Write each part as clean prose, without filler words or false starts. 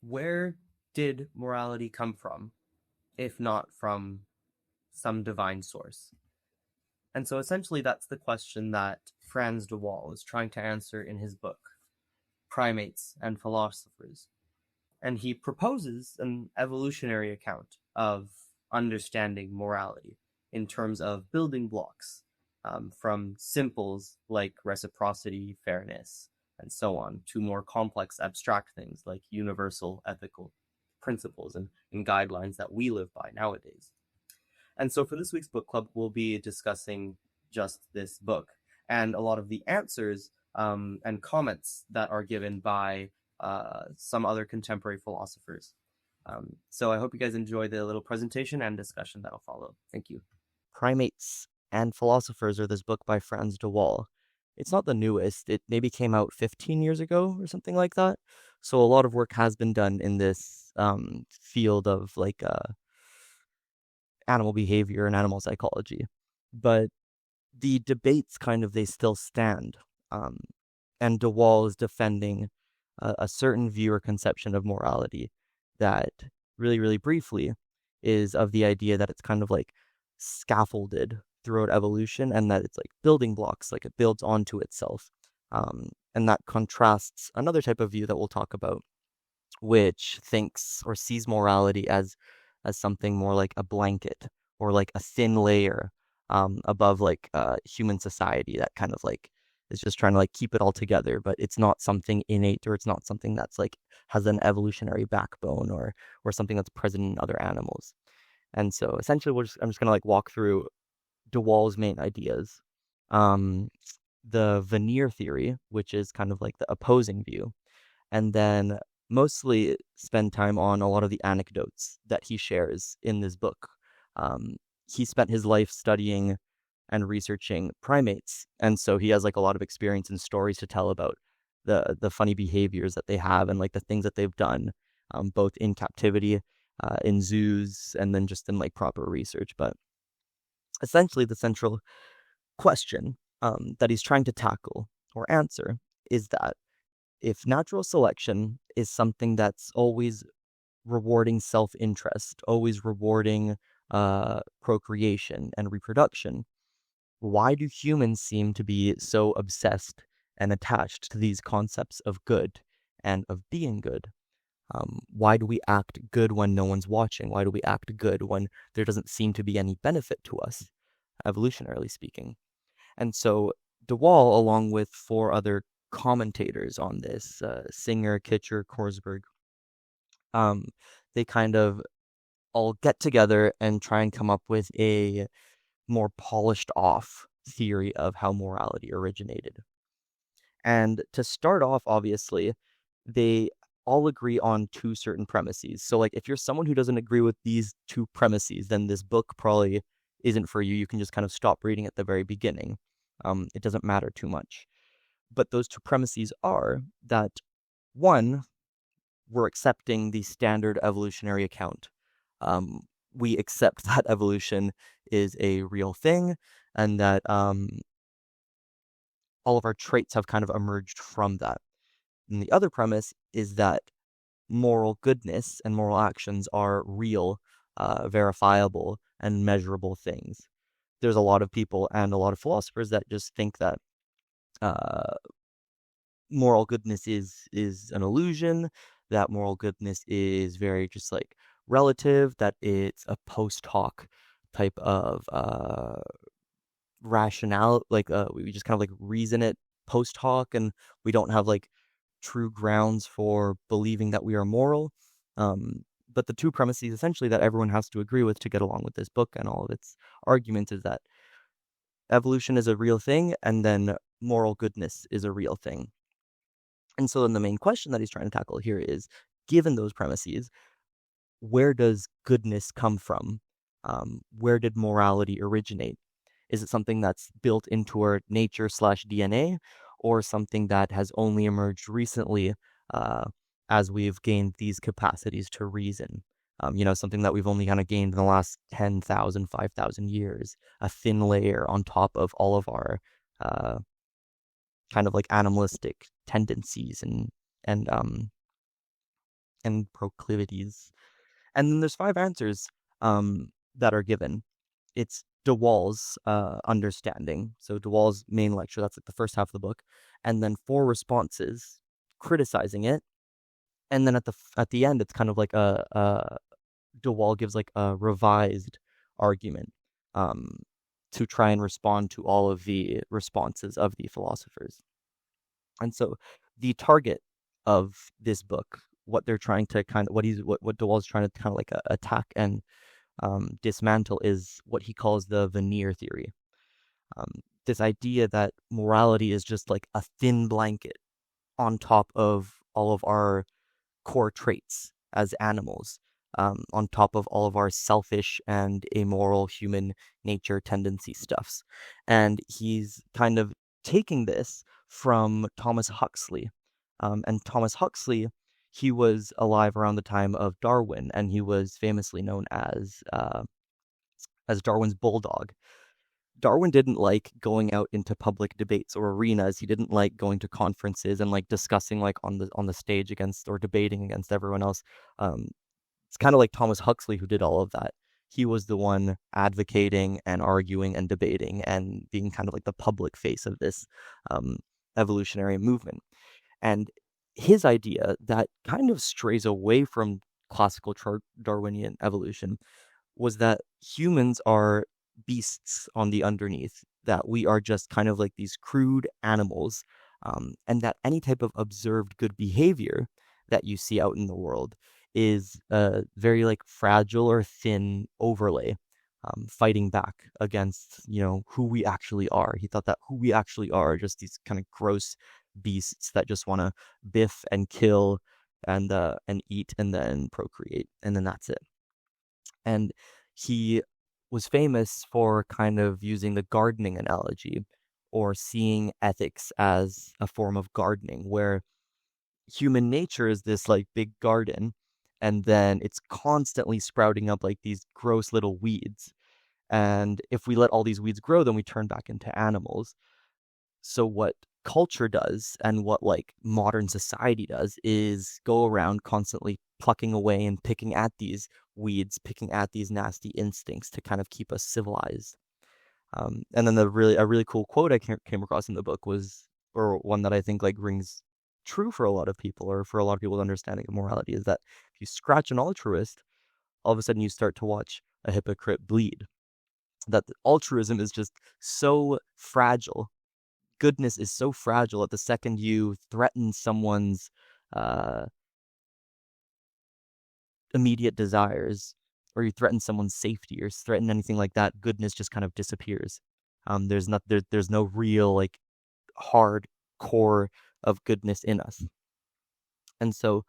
where did morality come from, if not from some divine source? And so essentially that's the question that Frans de Waal is trying to answer in his book, Primates and Philosophers. And he proposes an evolutionary account of understanding morality in terms of building blocks, from simples like reciprocity, fairness, and so on, to more complex abstract things like universal ethical principles and guidelines that we live by nowadays. And so for this week's book club, we'll be discussing just this book and a lot of the answers and comments that are given by some other contemporary philosophers. So I hope you guys enjoy the little presentation and discussion that'll follow. Thank you. Primates and Philosophers, or this book by Frans de Waal. It's not the newest. It maybe came out 15 years ago or something like that. So a lot of work has been done in this field of animal behavior and animal psychology. But the debates they still stand. And de Waal is defending a certain view or conception of morality that really, really briefly is of the idea that it's scaffolded throughout evolution and that it's like building blocks, like it builds onto itself. And that contrasts another type of view that we'll talk about, which thinks or sees morality as something more like a blanket or like a thin layer above human society that is just trying to keep it all together, but it's not something innate, or it's not something that's has an evolutionary backbone or something that's present in other animals. And so essentially I'm just gonna walk through de Waal's main ideas. The veneer theory, which is the opposing view, and then mostly spend time on a lot of the anecdotes that he shares in this book. He spent his life studying and researching primates, and so he has a lot of experience and stories to tell about the funny behaviors that they have and the things that they've done, both in captivity, in zoos, and then just in proper research. But essentially the central question that he's trying to tackle or answer is that if natural selection is something that's always rewarding self-interest, always rewarding procreation and reproduction, why do humans seem to be so obsessed and attached to these concepts of good and of being good? Why do we act good when no one's watching? Why do we act good when there doesn't seem to be any benefit to us, evolutionarily speaking? And so de Waal, along with 4 other commentators on this, Singer, Kitcher, Korsberg, they all get together and try and come up with a more polished off theory of how morality originated. And to start off, obviously, they all agree on 2 certain premises. So if you're someone who doesn't agree with these 2 premises, then this book probably isn't for you. You can just stop reading at the very beginning. It doesn't matter too much. But those 2 premises are that, 1, we're accepting the standard evolutionary account. We accept that evolution is a real thing, and that all of our traits have emerged from that. And the other premise is that moral goodness and moral actions are real, verifiable, and measurable things. There's a lot of people and a lot of philosophers that just think that moral goodness is an illusion, that moral goodness is very just relative, that it's a post hoc type of rationale, we just reason it post hoc, and we don't have true grounds for believing that we are moral. But the 2 premises essentially that everyone has to agree with to get along with this book and all of its arguments is that evolution is a real thing, and then moral goodness is a real thing. And so then the main question that he's trying to tackle here is, given those premises, where does goodness come from? Where did morality originate? Is it something that's built into our nature/DNA, or something that has only emerged recently as we've gained these capacities to reason? Something that we've only gained in the last 10,000, 5,000 years, a thin layer on top of all of our animalistic tendencies and and proclivities. And then there's five answers that are given. It's de Waal's understanding. So de Waal's main lecture, that's like the first half of the book, and then four responses criticizing it. And then at the end, it's kind of like a de Waal gives like a revised argument um, to try and respond to all of the responses of the philosophers. And so the target of this book, what they're trying to kind of what de Waal's trying to kind of like attack and dismantle is what he calls the veneer theory. This idea that morality is just like a thin blanket on top of all of our core traits as animals, on top of all of our selfish and immoral human nature tendency stuffs. And he's kind of taking this from Thomas Huxley. And Thomas Huxley, he was alive around the time of Darwin, and he was famously known as Darwin's bulldog. Darwin didn't like going out into public debates or arenas. He didn't like going to conferences and like discussing like on the stage against or debating against everyone else. Um, it's kind of like Thomas Huxley who did all of that. He was the one advocating and arguing and debating and being kind of like the public face of this um, evolutionary movement. And his idea that kind of strays away from classical Darwinian evolution was that humans are beasts on the underneath, that we are just kind of like these crude animals, and that any type of observed good behavior that you see out in the world is a very like fragile or thin overlay, fighting back against, who we actually are. He thought that who we actually are just these kind of gross beasts that just want to biff and kill and eat and then procreate, and then that's it. And he was famous for kind of using the gardening analogy or seeing ethics as a form of gardening, where human nature is this like big garden, and then it's constantly sprouting up like these gross little weeds. And if we let all these weeds grow, then we turn back into animals. So what culture does and what like modern society does is go around constantly plucking away and picking at these weeds, picking at these nasty instincts to kind of keep us civilized. And then a really cool quote I came across in the book was, or one that I think like rings true for a lot of people, or for a lot of people's understanding of morality, is that if you scratch an altruist, all of a sudden you start to watch a hypocrite bleed. That altruism is just so fragile. Goodness is so fragile that the second you threaten someone's uh, immediate desires, or you threaten someone's safety, or threaten anything like that, goodness just kind of disappears. There's no real like hard core of goodness in us. And so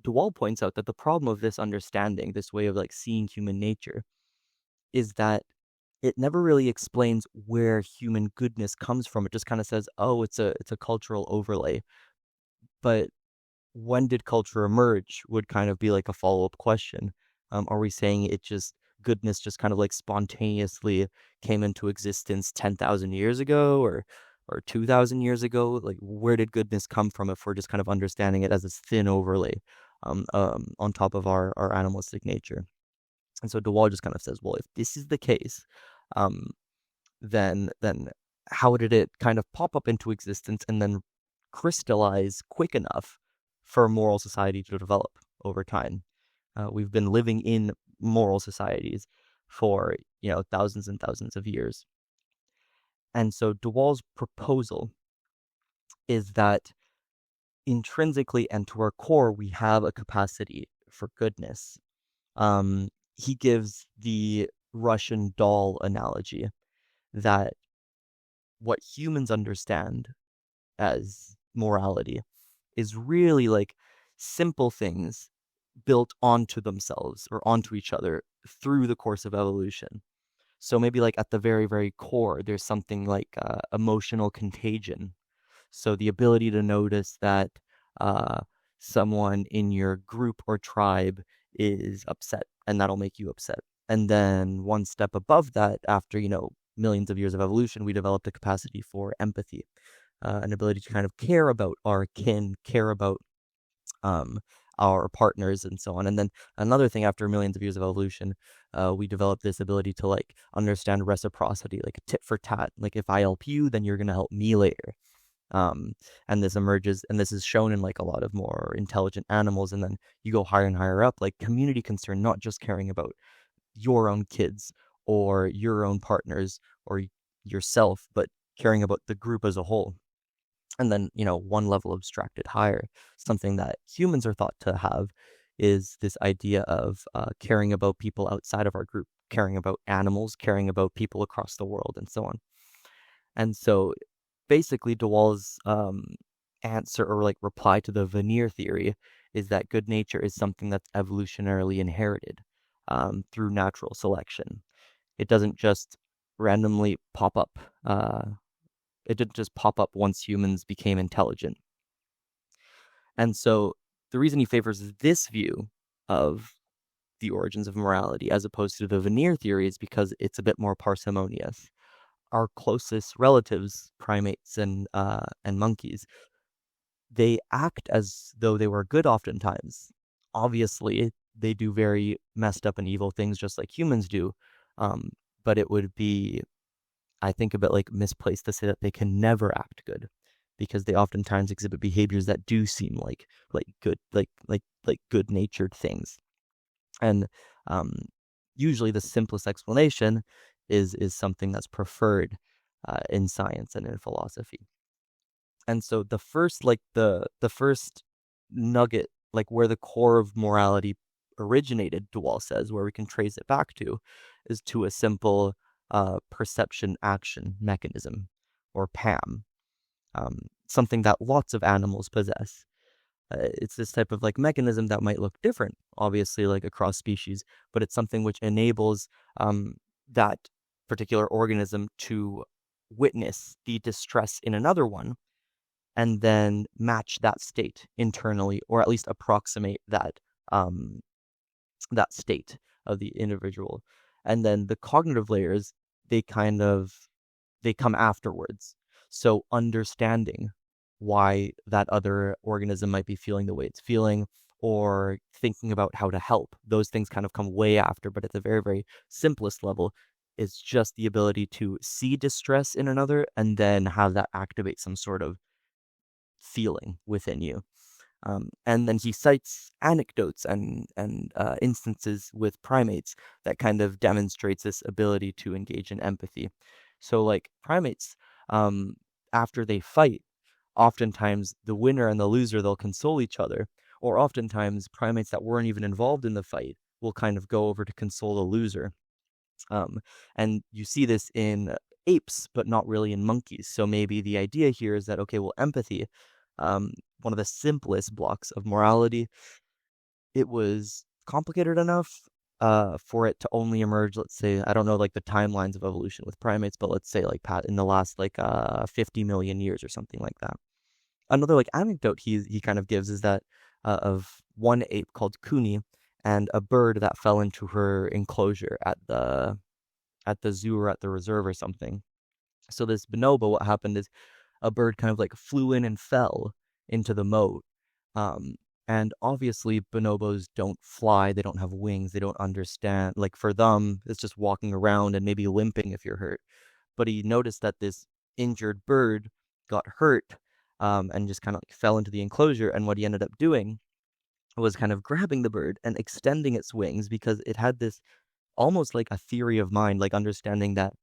de Waal points out that the problem of this understanding, this way of like seeing human nature, is that it never really explains where human goodness comes from. It just kind of says, oh, it's a cultural overlay. But when did culture emerge would kind of be like a follow-up question. Are we saying goodness just kind of like spontaneously came into existence 10,000 years ago, or 2,000 years ago? Like, where did goodness come from if we're just kind of understanding it as this thin overlay on top of our animalistic nature? And so de Waal just kind of says, well, if this is the case, um, then how did it kind of pop up into existence and then crystallize quick enough for moral society to develop over time? We've been living in moral societies for thousands and thousands of years. And so de Waal's proposal is that intrinsically and to our core, we have a capacity for goodness. He gives the Russian doll analogy, that what humans understand as morality is really like simple things built onto themselves or onto each other through the course of evolution. So maybe like at the very, very core, there's something like emotional contagion. So the ability to notice that uh, someone in your group or tribe is upset, and that'll make you upset. And then one step above that, after millions of years of evolution, we developed a capacity for empathy, an ability to kind of care about our kin, care about our partners and so on. And then another thing, after millions of years of evolution, we developed this ability to like understand reciprocity, like tit for tat. Like if I help you, then you're gonna help me later. Um, and this emerges, and this is shown in like a lot of more intelligent animals. And then you go higher and higher up, like community concern, not just caring about your own kids or your own partners or yourself, but caring about the group as a whole. And then, one level abstracted higher, something that humans are thought to have is this idea of caring about people outside of our group, caring about animals, caring about people across the world, and so on. And so basically, DeWall's answer or like reply to the veneer theory is that good nature is something that's evolutionarily inherited through natural selection. It doesn't just randomly pop up. It didn't just pop up once humans became intelligent. And so the reason he favors this view of the origins of morality as opposed to the veneer theory is because it's a bit more parsimonious. Our closest relatives, primates and monkeys, they act as though they were good oftentimes. Obviously, they do very messed up and evil things just like humans do. Um, but it would be, I think, a bit like misplaced to say that they can never act good because they oftentimes exhibit behaviors that do seem like good, like good natured things. And um, usually the simplest explanation is something that's preferred in science and in philosophy. And so the first nugget, like where the core of morality originated, DeWall says, where we can trace it back to, is to a simple perception action mechanism, or PAM, something that lots of animals possess. It's this type of like mechanism that might look different, obviously, like across species, but it's something which enables that particular organism to witness the distress in another one and then match that state internally, or at least approximate um, that state of the individual. And then the cognitive layers, they kind of they come afterwards. So understanding why that other organism might be feeling the way it's feeling, or thinking about how to help, those things kind of come way after. But at the very, very simplest level, it's just the ability to see distress in another and then have that activate some sort of feeling within you. And then he cites anecdotes and instances with primates that kind of demonstrates this ability to engage in empathy. So, like primates, um, after they fight, oftentimes the winner and the loser, they'll console each other, or oftentimes primates that weren't even involved in the fight will kind of go over to console the loser. Um, and you see this in apes, but not really in monkeys. So maybe the idea here is that, okay, well, empathy, um, one of the simplest blocks of morality, it was complicated enough for it to only emerge, let's say, I don't know like the timelines of evolution with primates, but let's say like Pat in the last like 50 million years or something like that. Another like anecdote he kind of gives is that of one ape called Kuni and a bird that fell into her enclosure at the zoo or at the reserve or something. So this bonobo, what happened is a bird kind of like flew in and fell into the moat. Um, and obviously bonobos don't fly, they don't have wings, they don't understand. Like for them, it's just walking around and maybe limping if you're hurt. But he noticed that this injured bird got hurt and just kind of like fell into the enclosure. And what he ended up doing was kind of grabbing the bird and extending its wings because it had this almost like a theory of mind, like understanding that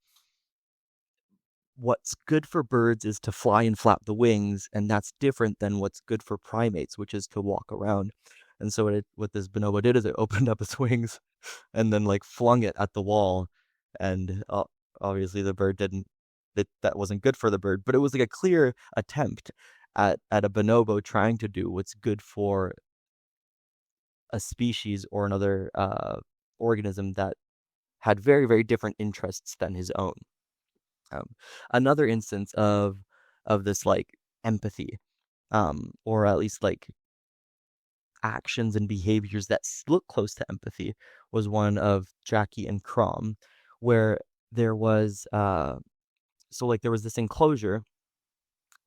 what's good for birds is to fly and flap the wings, and that's different than what's good for primates, which is to walk around. And so what this bonobo did is it opened up its wings and then like flung it at the wall, and obviously the bird didn't. That wasn't good for the bird, but it was like a clear attempt at a bonobo trying to do what's good for a species or another organism that had very, very different interests than his own. Um, Another instance of this like empathy, or at least like actions and behaviors that look close to empathy, was one of Jackie and Crom, where there was so like there was this enclosure,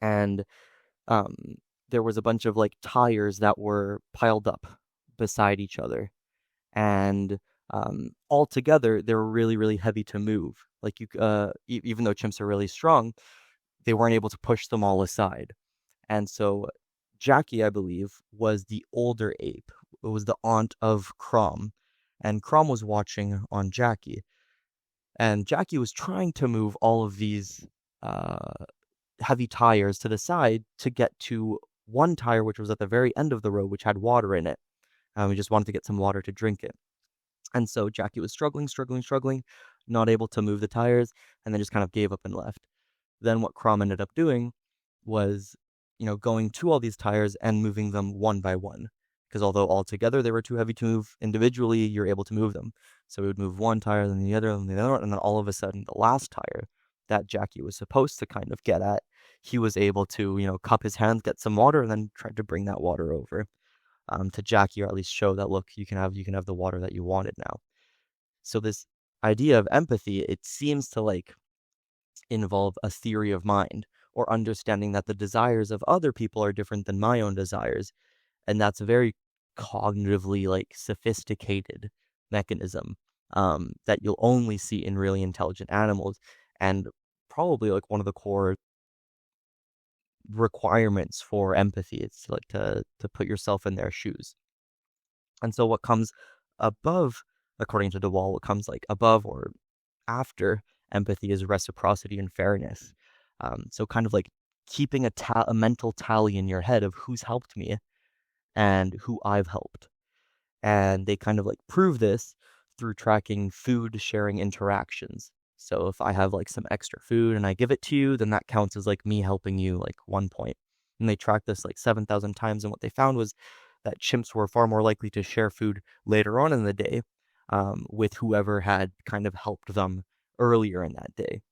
and um, there was a bunch of like tires that were piled up beside each other, and all together they were really, really heavy to move. Like even though chimps are really strong, they weren't able to push them all aside. And so Jackie, I believe, was the older ape. It was the aunt of Crom, and Crom was watching on Jackie, and Jackie was trying to move all of these uh, heavy tires to the side to get to one tire, which was at the very end of the road, which had water in it. We just wanted to get some water to drink it. And so Jackie was struggling, struggling, struggling, not able to move the tires, and then just kind of gave up and left. Then what Crom ended up doing was, going to all these tires and moving them one by one. Because although all together they were too heavy to move, individually you're able to move them. So we would move one tire, then the other, and the other, and then all of a sudden the last tire that Jackie was supposed to kind of get at, he was able to, cup his hands, get some water, and then try to bring that water over to Jackie, or at least show that, look, you can have the water that you wanted now. So this idea of empathy, it seems to like involve a theory of mind, or understanding that the desires of other people are different than my own desires, and that's a very cognitively like sophisticated mechanism that you'll only see in really intelligent animals, and probably like one of the core requirements for empathy. It's like to put yourself in their shoes. And so what comes above, according to DeWall, what comes like above or after empathy is reciprocity and fairness. So kind of like keeping a mental tally in your head of who's helped me and who I've helped. And they kind of like prove this through tracking food sharing interactions. So if I have like some extra food and I give it to you, then that counts as like me helping you like 1 point. And they tracked this like 7,000 times, and what they found was that chimps were far more likely to share food later on in the day with whoever had kind of helped them earlier in that day.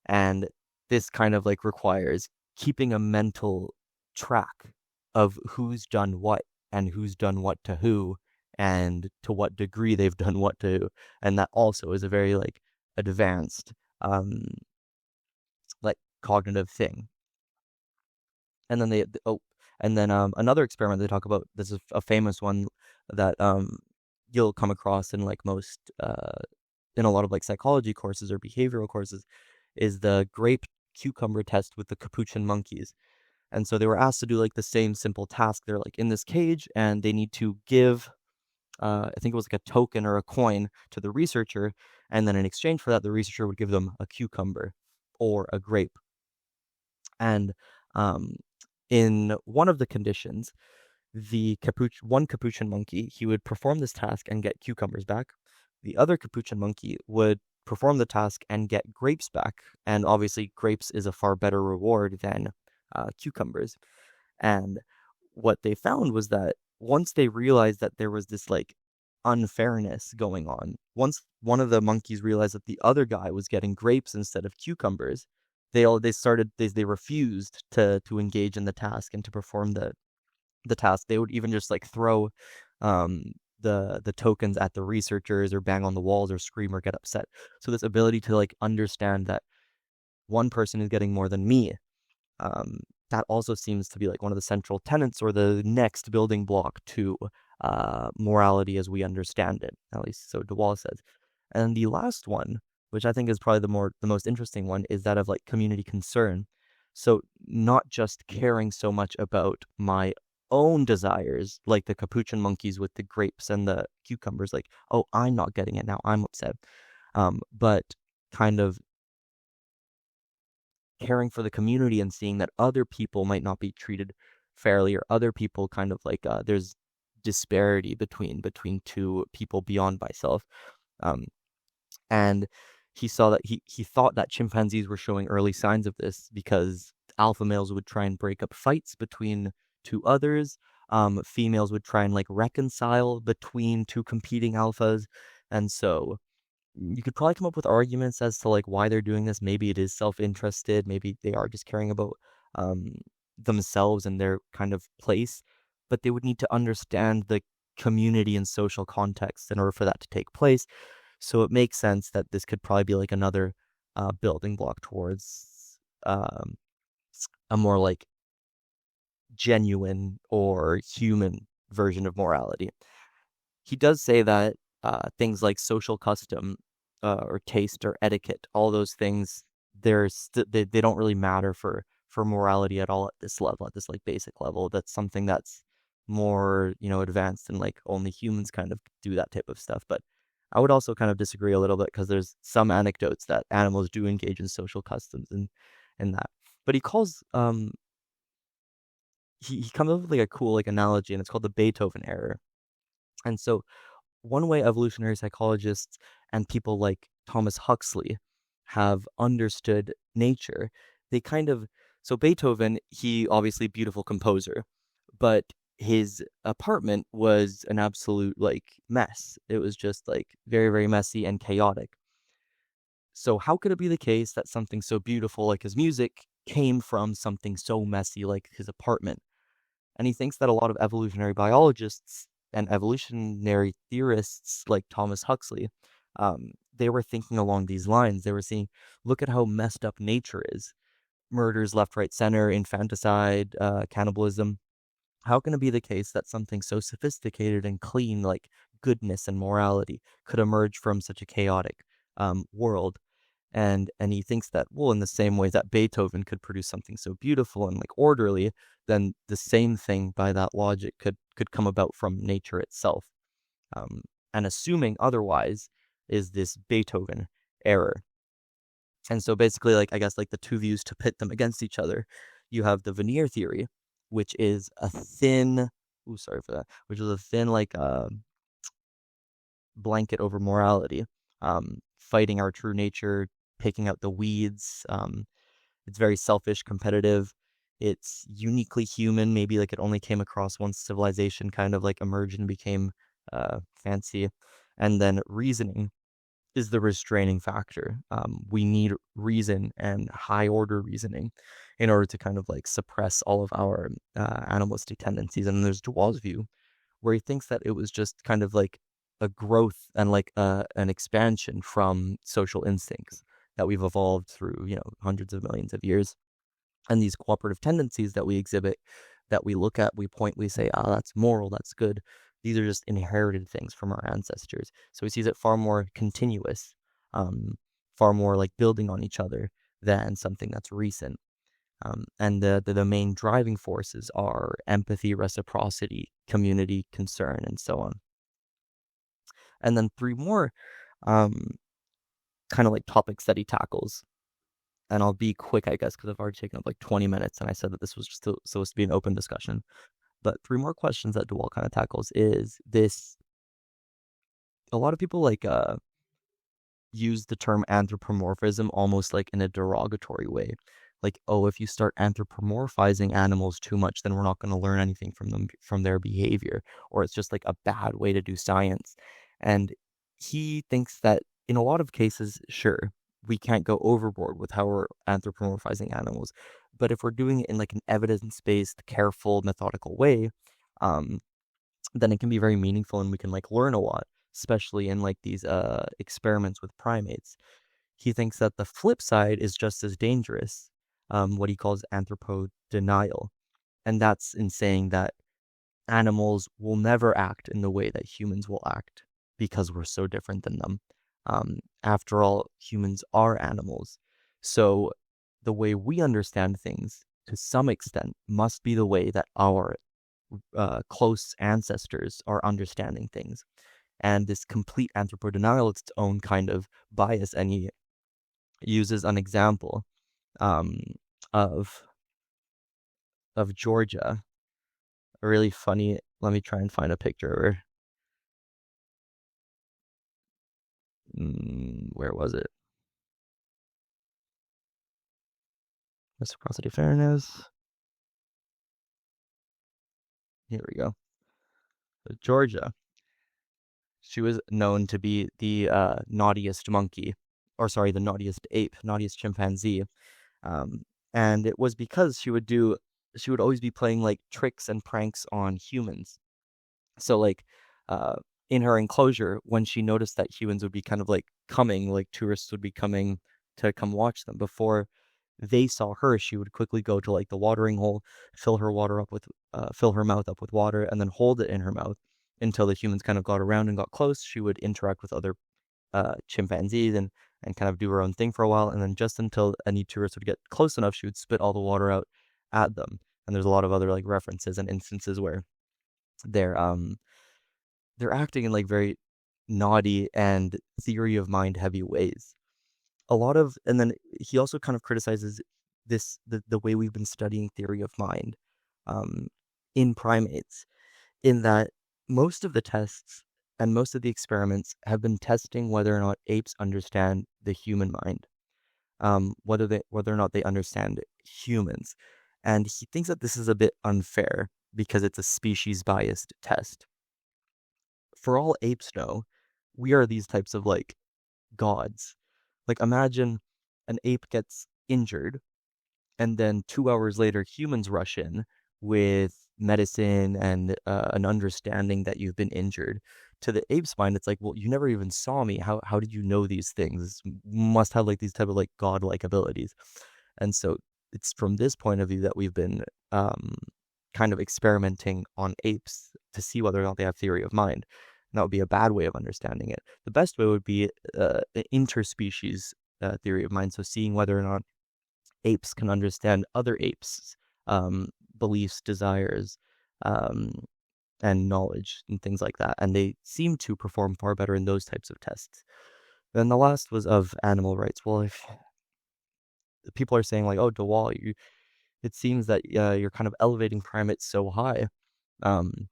And this kind of like requires keeping a mental track of who's done what and who's done what to who and to what degree they've done what to who. And that also is a very like advanced like cognitive thing. And then another experiment they talk about, this is a famous one that you'll come across in like most in a lot of like psychology courses or behavioral courses, is the grape cucumber test with the capuchin monkeys. And so they were asked to do like the same simple task. They're like in this cage and they need to give I think it was like a token or a coin to the researcher, and then in exchange for that the researcher would give them a cucumber or a grape. And um, in one of the conditions, one capuchin monkey, he would perform this task and get cucumbers back. The other capuchin monkey would perform the task and get grapes back. And obviously, grapes is a far better reward than cucumbers. And what they found was that once they realized that there was this like unfairness going on, once one of the monkeys realized that the other guy was getting grapes instead of cucumbers, they refused to engage in the task and to perform the task. They would even just like throw the tokens at the researchers or bang on the walls or scream or get upset. So this ability to like understand that one person is getting more than me, that also seems to be like one of the central tenets or the next building block to morality as we understand it, at least so DeWall says. And the last one, which I think is probably the most interesting one, is that of like community concern. So not just caring so much about my own desires, like the capuchin monkeys with the grapes and the cucumbers, like, oh, I'm not getting it now, I'm upset. But kind of caring for the community and seeing that other people might not be treated fairly, or other people kind of like there's disparity between two people beyond myself. And he saw that he thought that chimpanzees were showing early signs of this because alpha males would try and break up fights between two others. Females would try and like reconcile between two competing alphas. And so you could probably come up with arguments as to like why they're doing this. Maybe it is self-interested. Maybe they are just caring about themselves and their kind of place. But they would need to understand the community and social context in order for that to take place. So it makes sense that this could probably be like another building block towards a more like genuine or human version of morality. he does say that things like social custom or taste or etiquette, all those things, they don't really matter for morality at all at this level, at this like basic level. That's something that's more, advanced, and like only humans kind of do that type of stuff. But I would also kind of disagree a little bit because there's some anecdotes that animals do engage in social customs and that. But he comes up with like a cool like analogy, and it's called the Beethoven error. And so one way evolutionary psychologists and people like Thomas Huxley have understood nature, they kind of, so Beethoven, he obviously beautiful composer, but his apartment was an absolute like mess. It was just like very, very messy and chaotic. So how could it be the case that something so beautiful like his music came from something so messy like his apartment? And he thinks that a lot of evolutionary biologists and evolutionary theorists like Thomas Huxley, they were thinking along these lines. They were seeing, look at how messed up nature is. Murders left, right, center, infanticide, cannibalism. How can it be the case that something so sophisticated and clean like goodness and morality could emerge from such a chaotic world? And he thinks that, well, in the same way that Beethoven could produce something so beautiful and like orderly, then the same thing by that logic could come about from nature itself. And assuming otherwise is this Beethoven error. And so basically, like, I guess like the two views to pit them against each other, you have the veneer theory, which is a thin, ooh, sorry for that, which is a thin like blanket over morality, fighting our true nature, picking out the weeds. It's very selfish, competitive. It's uniquely human. Maybe like it only came across once civilization kind of like emerged and became fancy. And then reasoning is the restraining factor. We need reason and high order reasoning in order to kind of like suppress all of our animalistic tendencies. And there's Dewall's view, where he thinks that it was just kind of like a growth and like an expansion from social instincts that we've evolved through, hundreds of millions of years. And these cooperative tendencies that we exhibit, that we look at, we point, we say, ah, that's moral, that's good. These are just inherited things from our ancestors. So he sees it far more continuous, far more like building on each other than something that's recent. And the main driving forces are empathy, reciprocity, community, concern, and so on. And then three more kind of like topics that he tackles. And I'll be quick, I guess, because I've already taken up like 20 minutes, and I said that this was just supposed to be an open discussion. But three more questions that Dewall kind of tackles is this. A lot of people like use the term anthropomorphism almost like in a derogatory way. Like, oh, if you start anthropomorphizing animals too much, then we're not going to learn anything from them, from their behavior, or it's just like a bad way to do science. And he thinks that in a lot of cases, sure, we can't go overboard with how we're anthropomorphizing animals. But if we're doing it in like an evidence-based, careful, methodical way, um, then it can be very meaningful and we can like learn a lot, especially in like these experiments with primates. He thinks that the flip side is just as dangerous, what he calls anthropodenial. And that's in saying that animals will never act in the way that humans will act because we're so different than them. After all, humans are animals. So the way we understand things, to some extent, must be the way that our close ancestors are understanding things. And this complete anthropodenial, it's its own kind of bias. And he uses an example um, of Georgia. A really funny. Let me try and find a picture of her. Where was it? Reciprocity, fairness. Here we go. So Georgia. She was known to be the naughtiest monkey, or sorry, the naughtiest ape, naughtiest chimpanzee. Um, and it was because she would always be playing like tricks and pranks on humans. So like, uh, in her enclosure, when she noticed that humans would be kind of like coming, like tourists would be coming to come watch them before they saw her, she would quickly go to like the watering hole, fill her mouth up with water, and then hold it in her mouth until the humans kind of got around and got close, she would interact with other chimpanzees and kind of do her own thing for a while. And then just until any tourist would get close enough, she would spit all the water out at them. And there's a lot of other like references and instances where they're um they're acting in like very naughty and theory of mind heavy ways. And then he also kind of criticizes the way we've been studying theory of mind um, in primates, in that most of the tests and most of the experiments have been testing whether or not apes understand the human mind, whether or not they understand humans. And he thinks that this is a bit unfair because it's a species biased test. For all apes know, we are these types of like gods. Like imagine an ape gets injured and then 2 hours later humans rush in with medicine and an understanding that you've been injured. To the ape's mind, it's like, well, you never even saw me. How did you know these things? Must have like these type of like godlike abilities. And so it's from this point of view that we've been kind of experimenting on apes to see whether or not they have theory of mind. And that would be a bad way of understanding it. The best way would be an interspecies theory of mind. So seeing whether or not apes can understand other apes' beliefs, desires, um, and knowledge, and things like that. And they seem to perform far better in those types of tests. Then the last was of animal rights. Well, if people are saying like, "Oh, DeWall, it seems that you're kind of elevating primates so high. Um,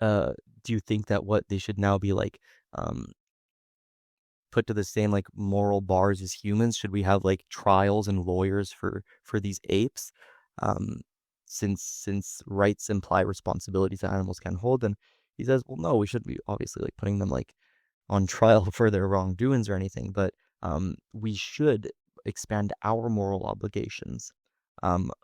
do you think that what they should now be like um, put to the same like moral bars as humans? Should we have like trials and lawyers for these apes? Um, since rights imply responsibilities that animals can hold, and he says, well, no, we shouldn't be obviously like putting them like on trial for their wrongdoings or anything, but we should expand our moral obligations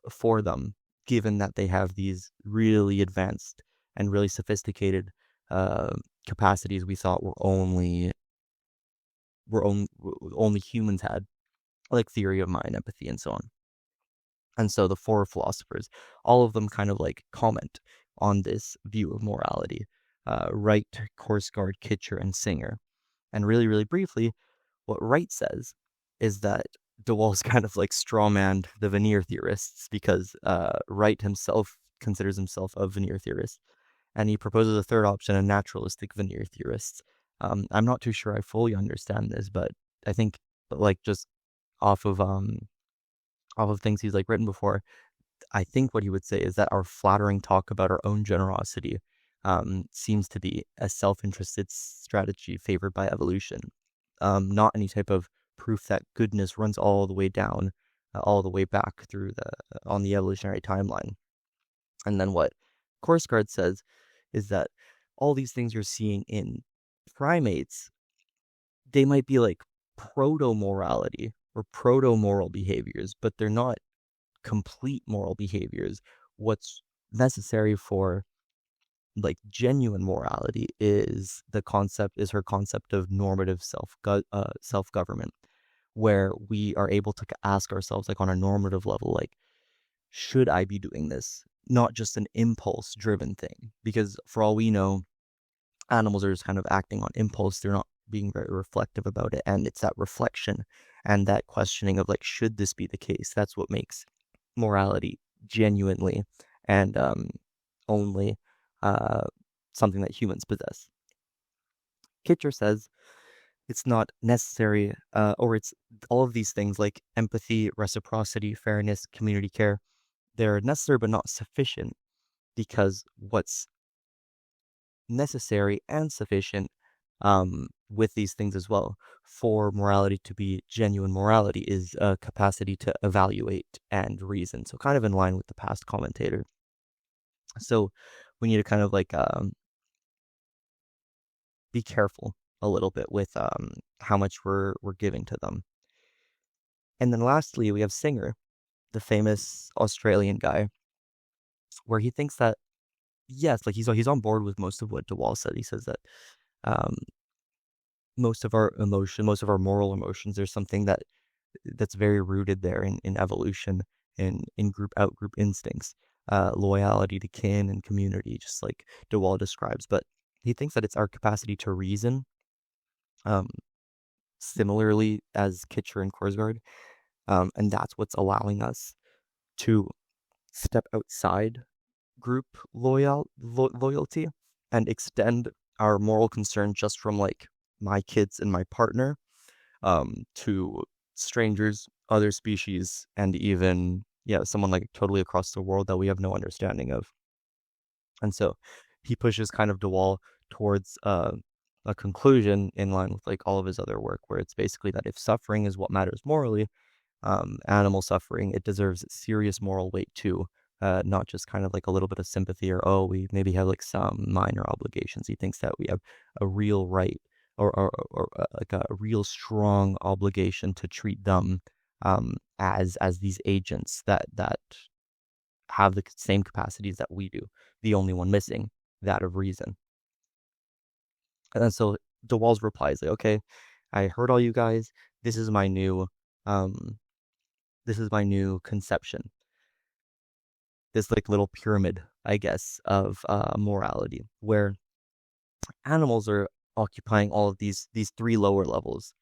for them, given that they have these really advanced and really sophisticated uh, capacities we thought only humans had, like theory of mind, empathy, and so on. And so the four philosophers, all of them kind of like comment on this view of morality. Wright, Korsgaard, Kitcher, and Singer. And really, really briefly, what Wright says is that DeWall's kind of like strawmanned the veneer theorists because Wright himself considers himself a veneer theorist. And he proposes a third option, a naturalistic veneer theorist. I'm not too sure I fully understand this, but I think like just off of um off of things he's like written before, I think what he would say is that our flattering talk about our own generosity seems to be a self-interested strategy favored by evolution, not any type of proof that goodness runs all the way down, all the way back through on the evolutionary timeline. And then what Korsgaard says is that all these things you're seeing in primates, they might be like proto-morality or proto-moral behaviors, but they're not complete moral behaviors. What's necessary for like genuine morality is her concept of normative self government, where we are able to ask ourselves like on a normative level, like, should I be doing this? Not just an impulse driven thing, because for all we know, animals are just kind of acting on impulse. They're not being very reflective about it, and it's that reflection and that questioning of like, should this be the case? That's what makes morality genuinely and only uh, something that humans possess. Kitcher says it's not necessary, or it's all of these things like empathy, reciprocity, fairness, community care. They're necessary but not sufficient, because what's necessary and sufficient with these things as well for morality to be genuine morality is a capacity to evaluate and reason. So kind of in line with the past commentator. So we need to kind of like be careful a little bit with how much we're giving to them. And then lastly, we have Singer, the famous Australian guy, where he thinks that yes, like he's on board with most of what DeWall said. He says that um, most of our moral emotions, there's something that's very rooted there in evolution, in group out group instincts. loyalty to kin and community, just like De Waal describes. But he thinks that it's our capacity to reason, um, similarly as Kitcher and Korsgaard, and that's what's allowing us to step outside group loyalty and extend our moral concern just from like my kids and my partner, to strangers, other species, and even someone like totally across the world that we have no understanding of. And so he pushes kind of De Waal towards a conclusion in line with like all of his other work, where it's basically that if suffering is what matters morally, animal suffering, it deserves serious moral weight too. Not just kind of like a little bit of sympathy, or oh, we maybe have like some minor obligations. He thinks that we have a real right, or like a real strong obligation to treat them, as these agents that have the same capacities that we do. The only one missing, that of reason. And then so De Waal's reply is like, okay, I heard all you guys. This is my new um this is my new conception. This like little pyramid, I guess, of morality, where animals are occupying all of these three lower levels.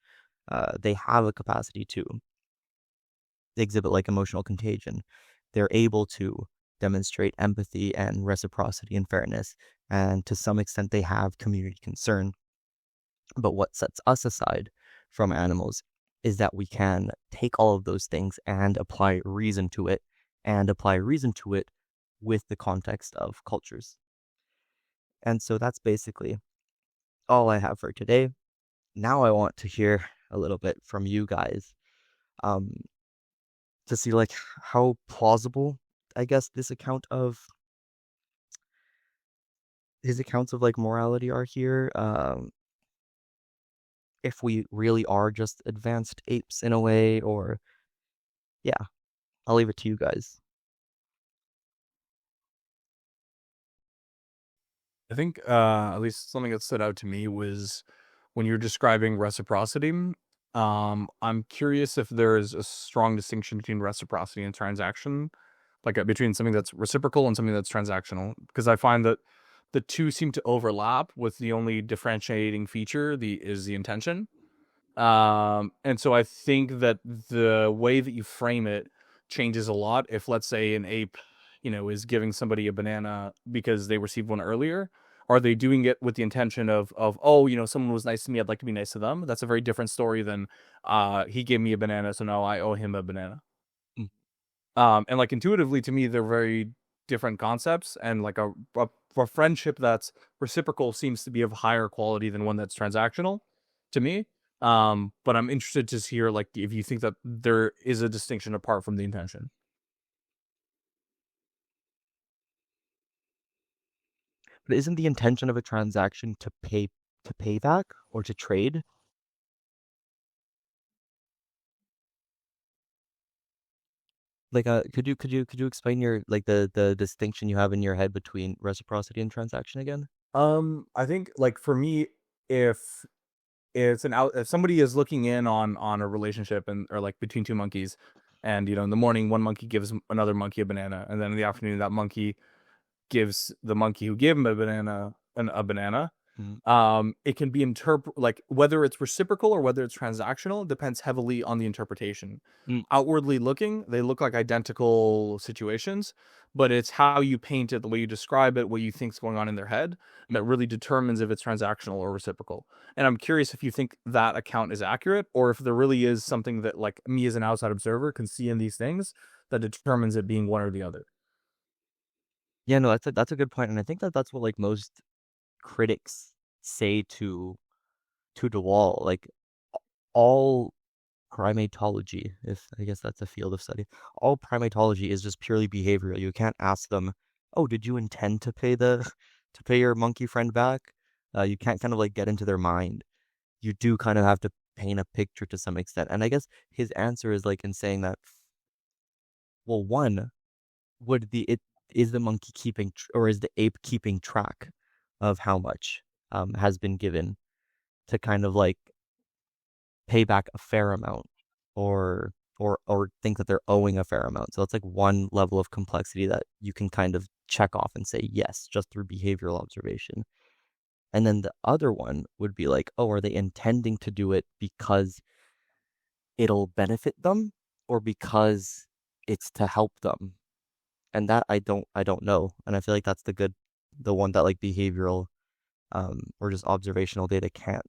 They have a capacity to exhibit like emotional contagion. They're able to demonstrate empathy and reciprocity and fairness, and to some extent they have community concern. But what sets us aside from animals is that we can take all of those things and apply reason to it, and apply reason to it with the context of cultures. And so that's basically all I have for today. Now I want to hear a little bit from you guys, um, to see like how plausible, I guess, this account of his accounts of like morality are here. If we really are just advanced apes in a way, or yeah, I'll leave it to you guys. I think at least something that stood out to me was when you're describing reciprocity. I'm curious if there is a strong distinction between reciprocity and transaction, like between something that's reciprocal and something that's transactional, because I find that the two seem to overlap, with the only differentiating feature is the intention. And so I think that the way that you frame it changes a lot. If, let's say, an ape, is giving somebody a banana because they received one earlier, are they doing it with the intention of oh, someone was nice to me, I'd like to be nice to them? That's a very different story than he gave me a banana, so now I owe him a banana. Mm. And like intuitively to me, they're very different concepts, and like a friendship that's reciprocal seems to be of higher quality than one that's transactional to me. But I'm interested to hear like if you think that there is a distinction apart from the intention. But isn't the intention of a transaction to pay back or to trade? Like, could you explain your like the distinction you have in your head between reciprocity and transaction again? I think like for me, if if somebody is looking in on a relationship, and or like between two monkeys, and in the morning one monkey gives another monkey a banana, and then in the afternoon that monkey gives the monkey who gave him a banana a banana. Mm. It can be like whether it's reciprocal or whether it's transactional depends heavily on the interpretation. Mm. Outwardly looking, they look like identical situations, but it's how you paint it, the way you describe it, what you think's going on in their head, that really determines if it's transactional or reciprocal. And I'm curious if you think that account is accurate, or if there really is something that like me as an outside observer can see in these things that determines it being one or the other. Yeah, no, that's a good point, and I think that that's what like most critics say to De Waal. Like all primatology, if I guess that's a field of study, all primatology is just purely behavioral. You can't ask them, "Oh, did you intend to pay the to pay your monkey friend back?" You can't kind of like get into their mind. You do kind of have to paint a picture to some extent. And I guess his answer is like in saying that, well, one, would the it is the monkey keeping or is the ape keeping track of how much has been given to kind of like pay back a fair amount, or or think that they're owing a fair amount. So that's like one level of complexity that you can kind of check off and say yes, just through behavioral observation. And then the other one would be like, oh, are they intending to do it because it'll benefit them or because it's to help them? And that I don't know. And I feel like that's the one that like behavioral or just observational data can't,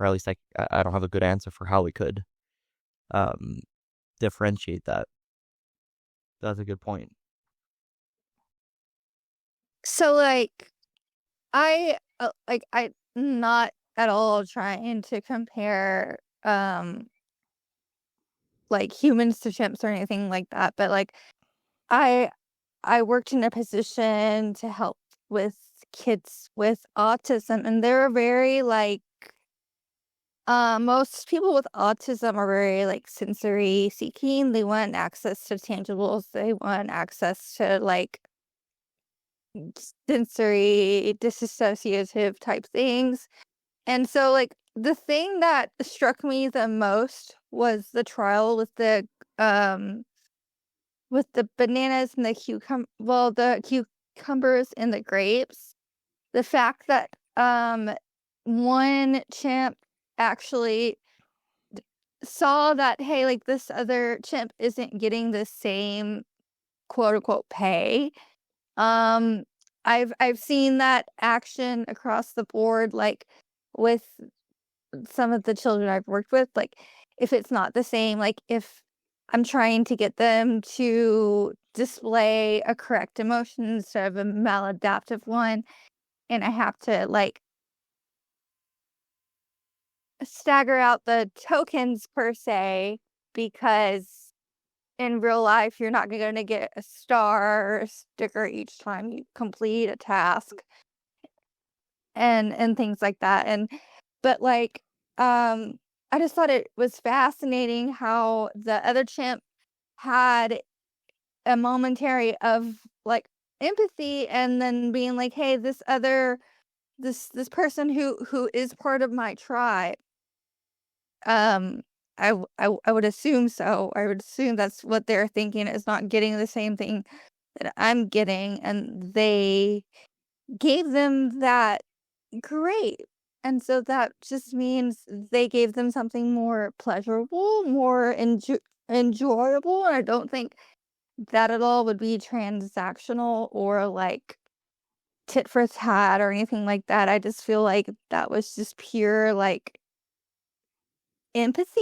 or at least I don't have a good answer for how we could um differentiate that. That's a good point. So I'm not at all trying to compare like humans to chimps or anything like that, but like I I worked in a position to help with kids with autism, and they're very like most people with autism are very like sensory seeking. They want access to tangibles. They want access to like sensory disassociative type things. And so like the thing that struck me the most was the trial um with the bananas and the cucumbers and the grapes. The fact that one chimp actually saw that, hey, like this other chimp isn't getting the same quote unquote pay. Um, I've seen that action across the board, like with some of the children I've worked with, like if it's not the same, like if I'm trying to get them to display a correct emotion instead of a maladaptive one, and I have to like stagger out the tokens per se, because in real life you're not going to get a star or sticker each time you complete a task and things like that. And but like I just thought it was fascinating how the other chimp had a momentary of like empathy, and then being like, hey, this person who is part of my tribe, um I would assume so. I would assume that's what they're thinking, is not getting the same thing that I'm getting, and they gave them that grape. And so that just means they gave them something more pleasurable, more enjoyable. And I don't think that at all would be transactional or like tit for tat or anything like that. I just feel like that was just pure like empathy.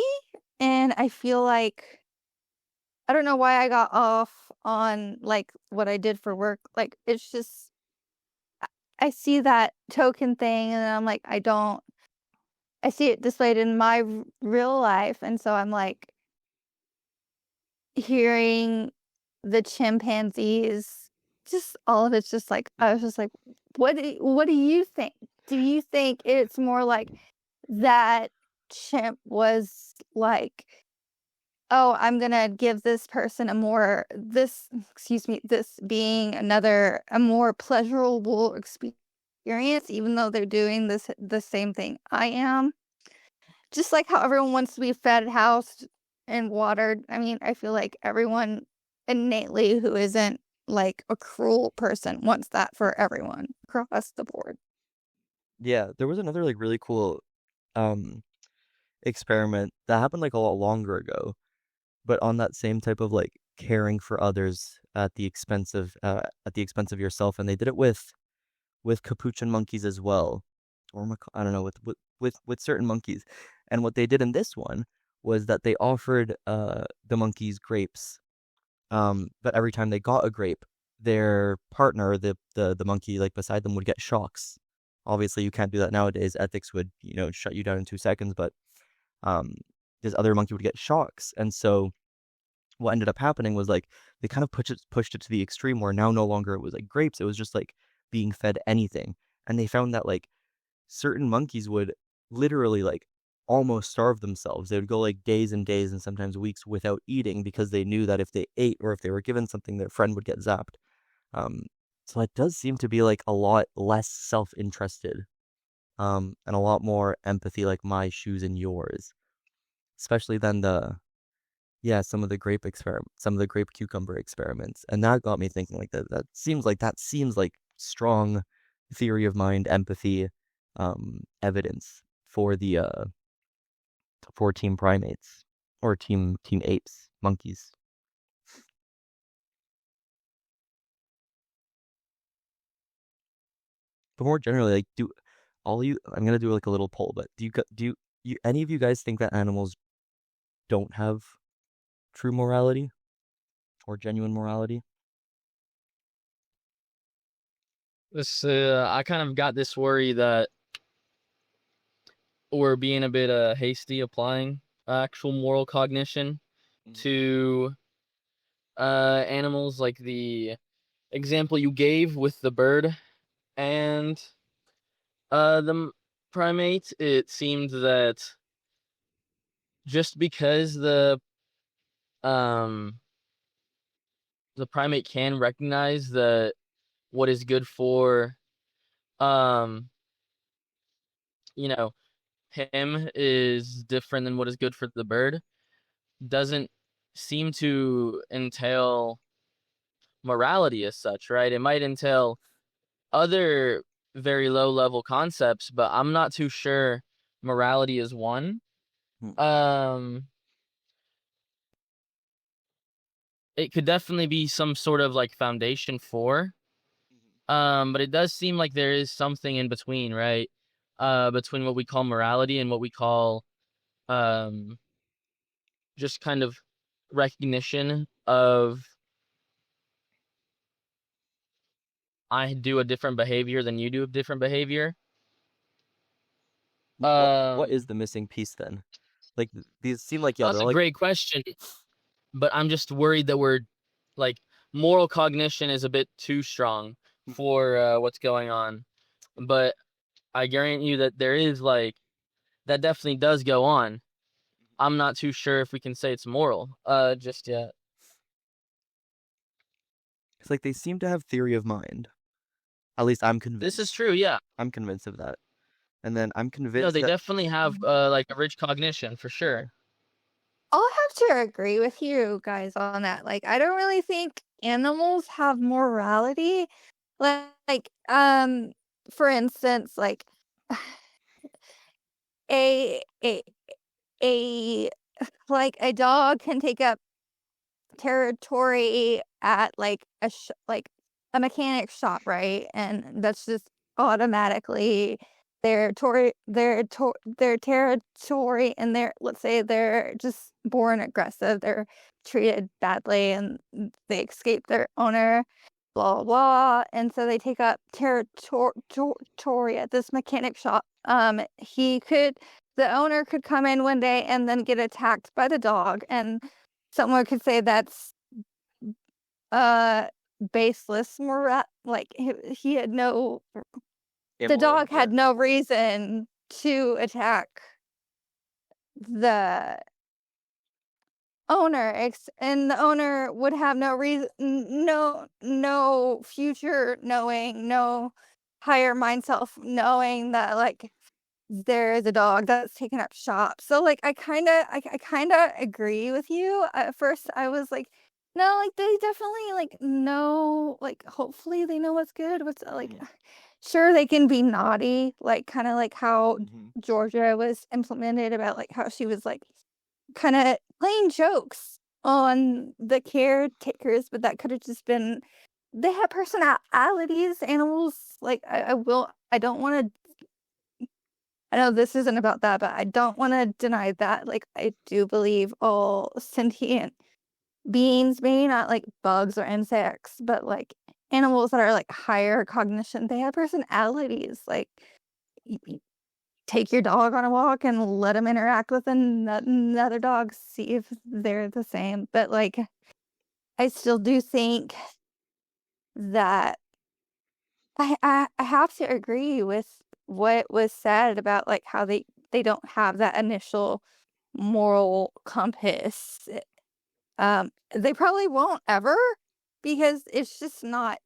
And I feel like I don't know why I got off on like what I did for work. Like it's just I see that token thing and I'm like I see it displayed in my real life, and so I'm like hearing the chimpanzees, just all of it's just like I was just like, what do you think? Do you think it's more like that chimp was like, oh, I'm gonna give this person this being a more pleasurable experience, even though they're doing the same thing I am? Just like how everyone wants to be fed, housed, and watered. I mean, I feel like everyone innately who isn't like a cruel person wants that for everyone across the board. Yeah, there was another like really cool um experiment that happened like a lot longer ago, but on that same type of like caring for others at the expense of yourself, and they did it with capuchin monkeys as well, or I don't know, with certain monkeys. And what they did in this one was that they offered the monkeys grapes. But every time they got a grape, their partner, the monkey like beside them, would get shocks. Obviously, you can't do that nowadays. Ethics would, shut you down in 2 seconds. But um, this other monkey would get shocks, and so what ended up happening was like they kind of pushed it to the extreme where now no longer it was like grapes, it was just like being fed anything. And they found that like certain monkeys would literally like almost starve themselves. They would go like days and days and sometimes weeks without eating because they knew that if they ate or if they were given something, their friend would get zapped. Um, so it does seem to be like a lot less self-interested, and a lot more empathy, like my shoes and yours, especially than Yeah, some of the grape cucumber experiments, and that got me thinking like that seems like strong theory of mind empathy evidence for the for team primates or team apes, monkeys. But more generally, like do all you I'm gonna do like a little poll, but do you any of you guys think that animals don't have true morality or genuine morality? I kind of got this worry that we're being a bit hasty applying actual moral cognition to animals, like the example you gave with the bird and the primate. It seemed that just because um the primate can recognize that what is good for um you know him is different than what is good for the bird, doesn't seem to entail morality as such, right? It might entail other very low level concepts, but I'm not too sure morality is one. Hmm. It could definitely be some sort of like foundation for, but it does seem like there is something in between, right? Between what we call morality and what we call um just kind of recognition of I do a different behavior than you do a different behavior. What is Um, the missing piece then? Like these seem like that's they're a like great question, but I'm just worried that we're like moral cognition is a bit too strong for what's going on. But I guarantee you that there is like that definitely does go on. I'm not too sure if we can say it's moral just yet. it's like they seem to have theory of mind. At least I'm This is convinced. true, yeah. I'm convinced of that. And then I'm No, convinced they that definitely have like a rich cognition for sure. I'll have to agree with you guys on that. Like, I don't really think animals have morality. Like, for instance, like a a a like a dog can take up territory at like a mechanic shop, right? And that's just automatically their territory, and let's say they're just born aggressive, they're treated badly, and they escape their owner, blah blah blah, and so they take up territory at this mechanic shop. The owner could come in one day and then get attacked by the dog, and someone could say that's uh baseless like he had no the immoral. dog had no reason to attack the owner, and the owner would have no reason, no future knowing, no higher mind self knowing that like there is a dog that's taken up shop. So like I kind of agree with you. At first I was like, no, like they definitely like know, like hopefully they know what's good, what's like sure they can be naughty, like kind of like how Georgia was implemented, about like how she was like kind of playing jokes on the caretakers, but that could have just been they have personalities, animals. Like I don't want to I know this isn't about that, but I don't wanna deny that, like, I do believe all sentient beings, maybe not like bugs or insects, but, like, animals that are, like, higher cognition, they have personalities, like, you take your dog on a walk and let them interact with another dog, see if they're the same, but, like, I still do think that I have to agree with what was said about, like, how they don't have that initial moral compass. They probably won't ever, because it's just not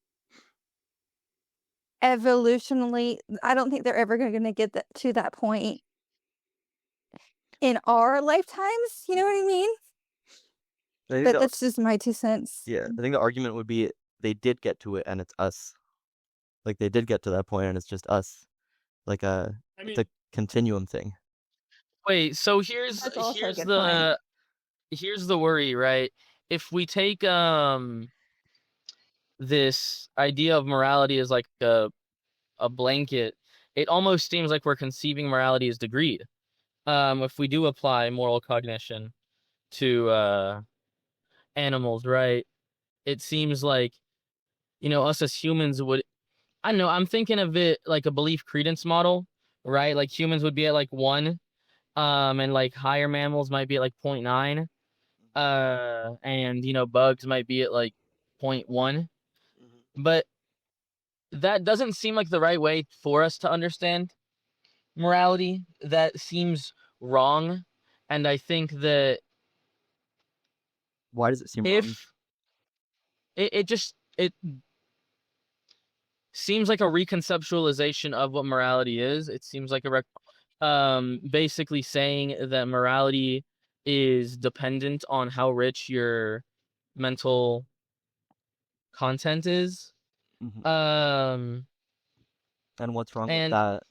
evolutionally I don't think they're ever gonna get that to that point in our lifetimes, you know what I mean? I think But that's just my 2 cents. I think the argument would be they did get to it and it's us. Like they did get to that point and it's just us. Like it's a continuum thing. Wait, so here's That's also a here's good the here's the worry, right? If we take this idea of morality as like a blanket, it almost seems like we're conceiving morality as degreed. If we do apply moral cognition to animals, right? It seems like, us as humans would, I don't know, I'm thinking of it like a belief credence model, right? Like humans would be at like 1, and like higher mammals might be at like 0.9, and bugs might be at like 0.1. But that doesn't seem like the right way for us to understand morality. That seems wrong. And I think that Why does it seem wrong? if it seems like a reconceptualization of what morality is. It seems like basically saying that morality is dependent on how rich your mental content is. Mhm. Um, And what's wrong with and that?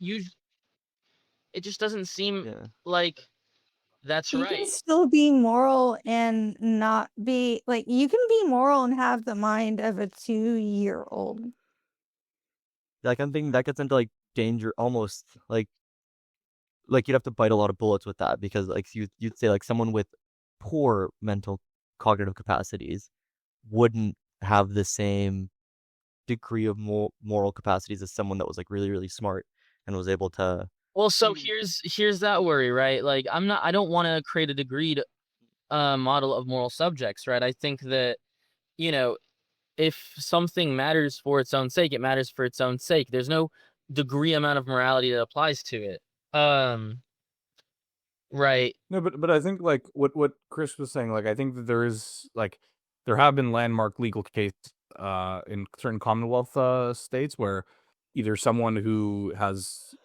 it just doesn't seem Yeah. like that's You can right. still be moral and not be like you can be moral and have the mind of a 2-year-old. Like I'm thinking that gets into like danger almost like you'd have to bite a lot of bullets with that because like you'd say like someone with poor mental cognitive capacities wouldn't have the same degree of moral capacities as someone that was like really really smart and was able to. Well, so here's that worry, right? Like I don't want to create a degreed model of moral subjects, right? I think that, you know, if something matters for its own sake, it matters for its own sake. There's no degree amount of morality that applies to it. Right. No, but I think like what Chris was saying, like I think that there have been landmark legal cases in certain Commonwealth states where either someone who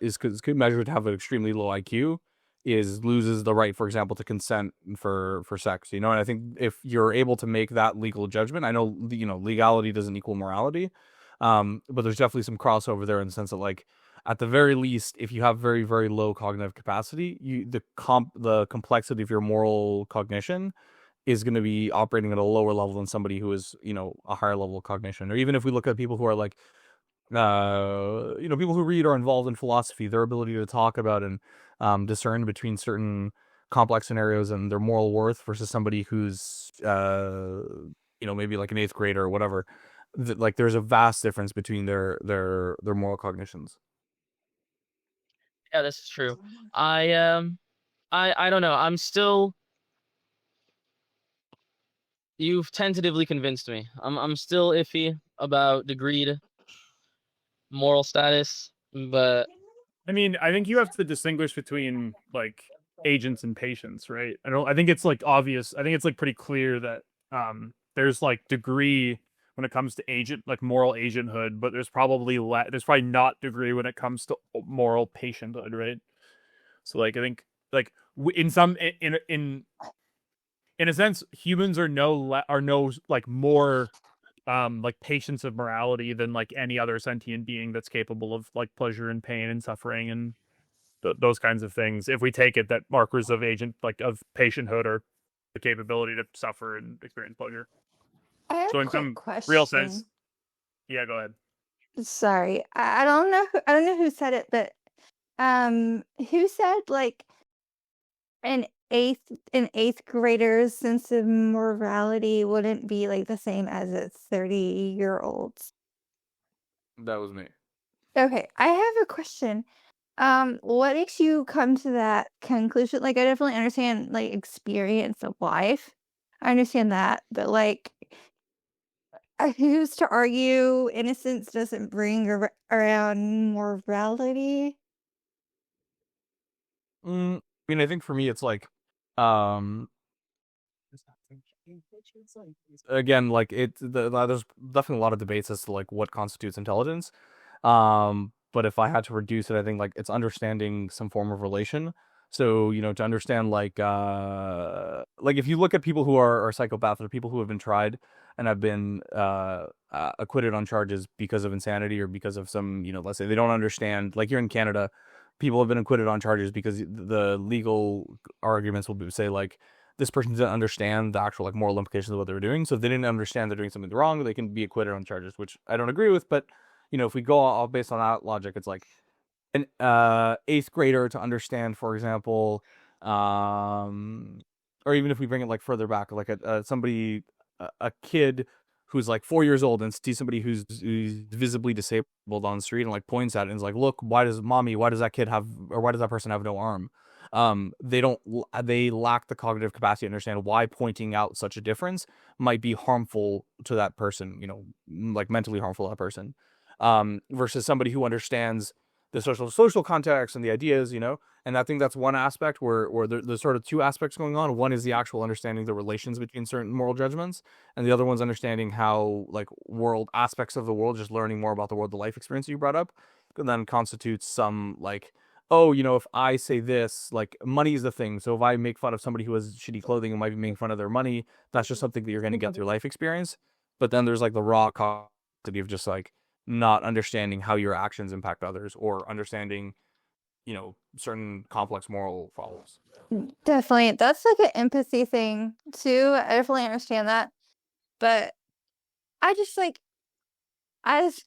is measured to have an extremely low IQ loses the right, for example, to consent for sex. And I think if you're able to make that legal judgment, I know legality doesn't equal morality, but there's definitely some crossover there in the sense that like at the very least, if you have very, very low cognitive capacity, the complexity of your moral cognition is going to be operating at a lower level than somebody who is, a higher level of cognition. Or even if we look at people who are like, people who read or involved in philosophy, their ability to talk about and discern between certain complex scenarios and their moral worth versus somebody who's, maybe like an 8th grader or whatever. Like there's a vast difference between their moral cognitions. Yeah, that's true. I don't know. You've tentatively convinced me. I'm still iffy about degreed moral status, but I mean, I think you have to distinguish between like agents and patients, right? I think it's like obvious. I think it's like pretty clear that there's like degree when it comes to agent, like moral agenthood, but there's probably not degree when it comes to moral patienthood, right? So like I think like in some in a sense, humans are no like more like patients of morality than like any other sentient being that's capable of like pleasure and pain and suffering and those kinds of things. If we take it that markers of of patienthood are the capability to suffer and experience pleasure. I have So a in quick some question. real sense, yeah, go ahead. Sorry, I don't know. I don't know who said it, but who said like an eighth grader's sense of morality wouldn't be like the same as a 30-year-old's? That was me. Okay, I have a question. What makes you come to that conclusion? Like, I definitely understand like experience of life. I understand that, but like, who's to argue innocence doesn't bring around morality? I mean, I think for me, it's like, um, again, like there's definitely a lot of debates as to like what constitutes intelligence. But if I had to reduce it, I think like it's understanding some form of relation. So, to understand like if you look at people who are psychopaths or people who have been tried and have been acquitted on charges because of insanity or because of some, let's say they don't understand, like here in Canada, people have been acquitted on charges because the legal arguments will say like this person didn't understand the actual like moral implications of what they were doing. So if they didn't understand they're doing something wrong, they can be acquitted on charges, which I don't agree with. But, if we go all based on that logic, it's like an eighth grader to understand, for example, or even if we bring it like further back, like a kid who's like 4 years old and sees somebody who's visibly disabled on the street and like points at it and is like, look, why does that kid have, or why does that person have no arm? They lack the cognitive capacity to understand why pointing out such a difference might be harmful to that person, like mentally harmful to that person, versus somebody who understands the social context and the ideas, and I think that's one aspect where there's sort of two aspects going on. One is the actual understanding the relations between certain moral judgments, and the other one's understanding how like world aspects of the world, just learning more about the world, the life experience you brought up, then constitutes some like, oh, if I say this, like money is the thing. So if I make fun of somebody who has shitty clothing and might be making fun of their money, that's just something that you're going to get through life experience. But then there's like the raw complexity of just like not understanding how your actions impact others or understanding, certain complex moral follows. Definitely. That's like an empathy thing too. I definitely understand that. But I just like I just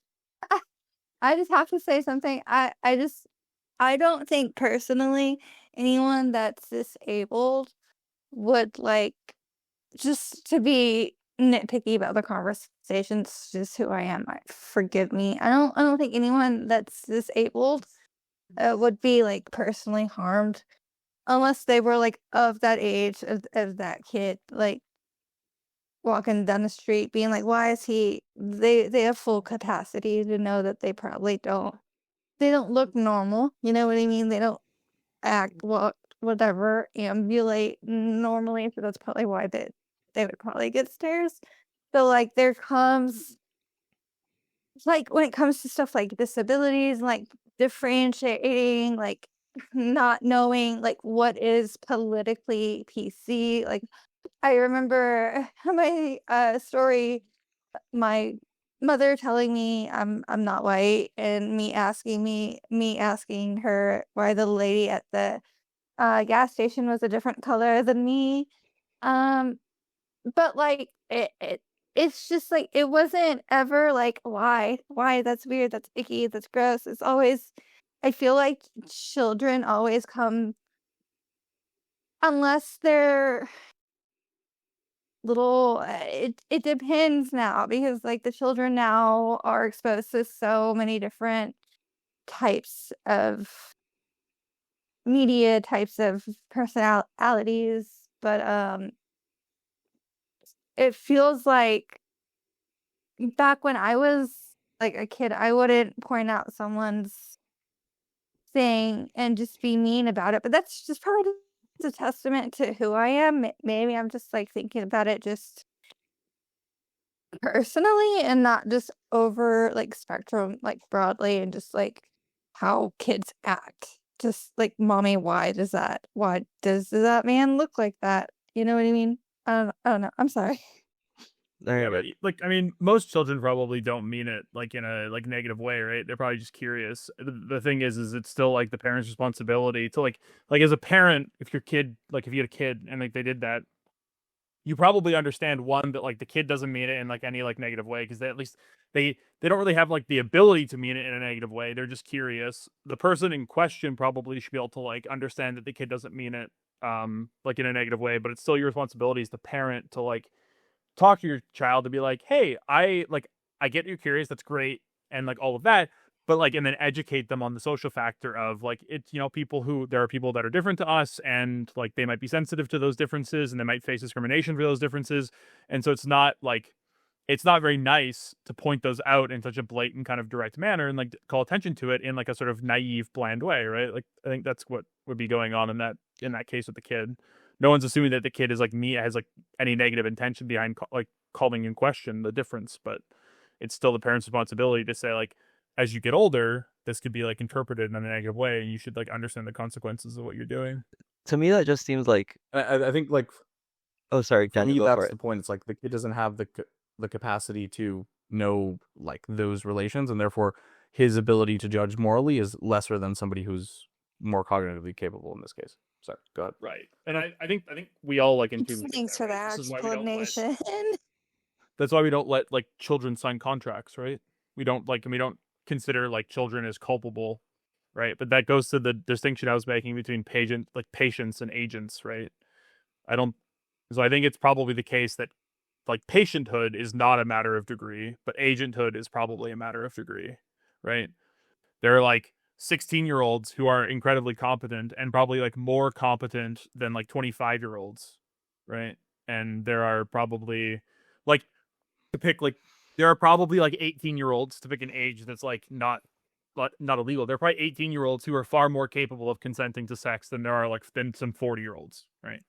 I just have to say something. I don't think personally anyone that's disabled would like, just to be nitpicky about the conversations, just who I am. Forgive me. I don't think anyone that's disabled would be like personally harmed unless they were like of that age of that kid, like walking down the street being like, why is he, they have full capacity to know that they don't look normal, you know what I mean? They don't act, walk, whatever, ambulate normally, so that's probably why they would probably get stares. So like there comes, like when it comes to stuff like disabilities, like differentiating, like not knowing like what is politically PC. Like I remember my story, my mother telling me I'm not white, and me asking her why the lady at the gas station was a different color than me. Um, but like it's just like it wasn't ever like why that's weird, that's icky, that's gross. It's always, I feel like children always come, unless they're little, it depends now, because like the children now are exposed to so many different types of media, types of personalities, but it feels like back when I was like a kid, I wouldn't point out someone's thing and just be mean about it, but that's just probably just a testament to who I am. Maybe I'm just like thinking about it just personally and not just over like spectrum, like broadly, and just like how kids act. Just like, mommy, why does that man look like that? You know what I mean? I don't know. I'm sorry. Yeah, but like I mean, most children probably don't mean it like in a like negative way, right? They're probably just curious. The thing is it's still like the parent's responsibility to like as a parent, if your kid, like if you had a kid and like they did that, you probably understand, one, that like the kid doesn't mean it in like any like negative way, because they at least they don't really have like the ability to mean it in a negative way. They're just curious. The person in question probably should be able to like understand that the kid doesn't mean it like in a negative way, but it's still your responsibility as the parent to like talk to your child to be like, hey, I get you're curious, that's great, and like all of that, but like, and then educate them on the social factor of like, it's, there are people that are different to us, and like they might be sensitive to those differences, and they might face discrimination for those differences, and so it's not very nice to point those out in such a blatant kind of direct manner and like call attention to it in like a sort of naive, bland way, right? Like I think that's what would be going on in that case with the kid. No one's assuming that the kid is like me, has like any negative intention behind like calling in question the difference, but it's still the parent's responsibility to say like, as you get older, this could be like interpreted in a negative way, and you should like understand the consequences of what you're doing. To me, that just seems like. I think like Oh, sorry, for Ken, me go for that's it. the point. It's like the kid doesn't have the capacity to know like those relations, and therefore his ability to judge morally is lesser than somebody who's more cognitively capable in this case. Sorry, go ahead. Right. And I think we all like intuitively think Thanks that, for right? that This is why we don't let explanation. that's why we don't let like children sign contracts, right? We don't consider like children as culpable, right? But that goes to the distinction I was making between patients and agents, right? So I think it's probably the case that like patienthood is not a matter of degree, but agenthood is probably a matter of degree, right? There are like 16-year-olds who are incredibly competent and probably like more competent than like 25-year-olds, right? And there are probably like to pick like there are probably like 18-year-olds to pick an age that's like not illegal. There are probably 18-year-olds who are far more capable of consenting to sex than there are like than some 40-year-olds, right?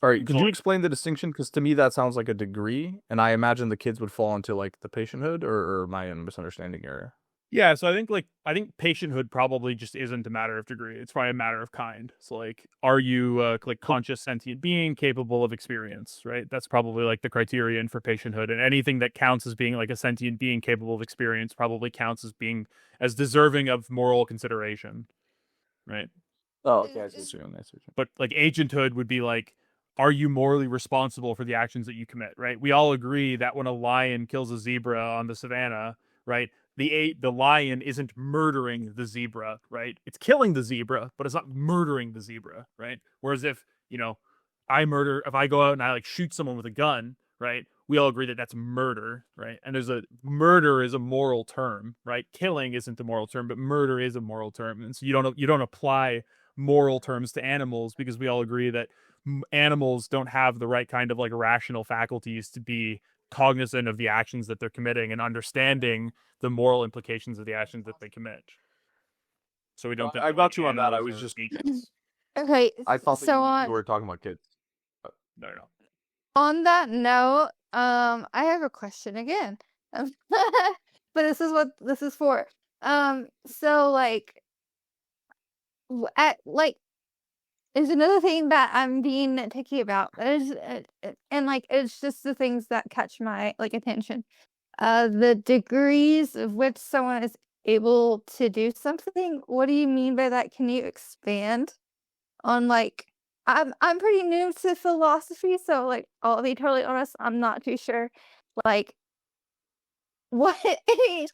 All right, could you explain the distinction? Because to me that sounds like a degree, and I imagine the kids would fall into like the patienthood, or am I in misunderstanding here? Yeah, so I think patienthood probably just isn't a matter of degree. It's probably a matter of kind. So like, are you like conscious sentient being capable of experience, right? That's probably like the criterion for patienthood, and anything that counts as being like a sentient being capable of experience probably counts as being as deserving of moral consideration, right? Oh, okay, I see what you're doing. But like agenthood would be like, are you morally responsible for the actions that you commit, right? We all agree that when a lion kills a zebra on the savannah, right, the lion isn't murdering the zebra, right? It's killing the zebra, but it's not murdering the zebra, right? Whereas if, if I go out and I like shoot someone with a gun, right? We all agree that that's murder, right? And murder is a moral term, right? Killing isn't a moral term, but murder is a moral term. And so you don't apply moral terms to animals because we all agree that animals don't have the right kind of like rational faculties to be cognizant of the actions that they're committing and understanding the moral implications of the actions that they commit. So we don't. I got you on that. I was just. Okay, I thought so you were talking about kids. No. On that note, I have a question again. But this is what this is for. So like, is another thing that I'm being nitpicky about. And like, it's just the things that catch my like attention. The degrees of which someone is able to do something. What do you mean by that? Can you expand on like? I'm pretty new to philosophy, so like I'll be totally honest, I'm not too sure. Like what?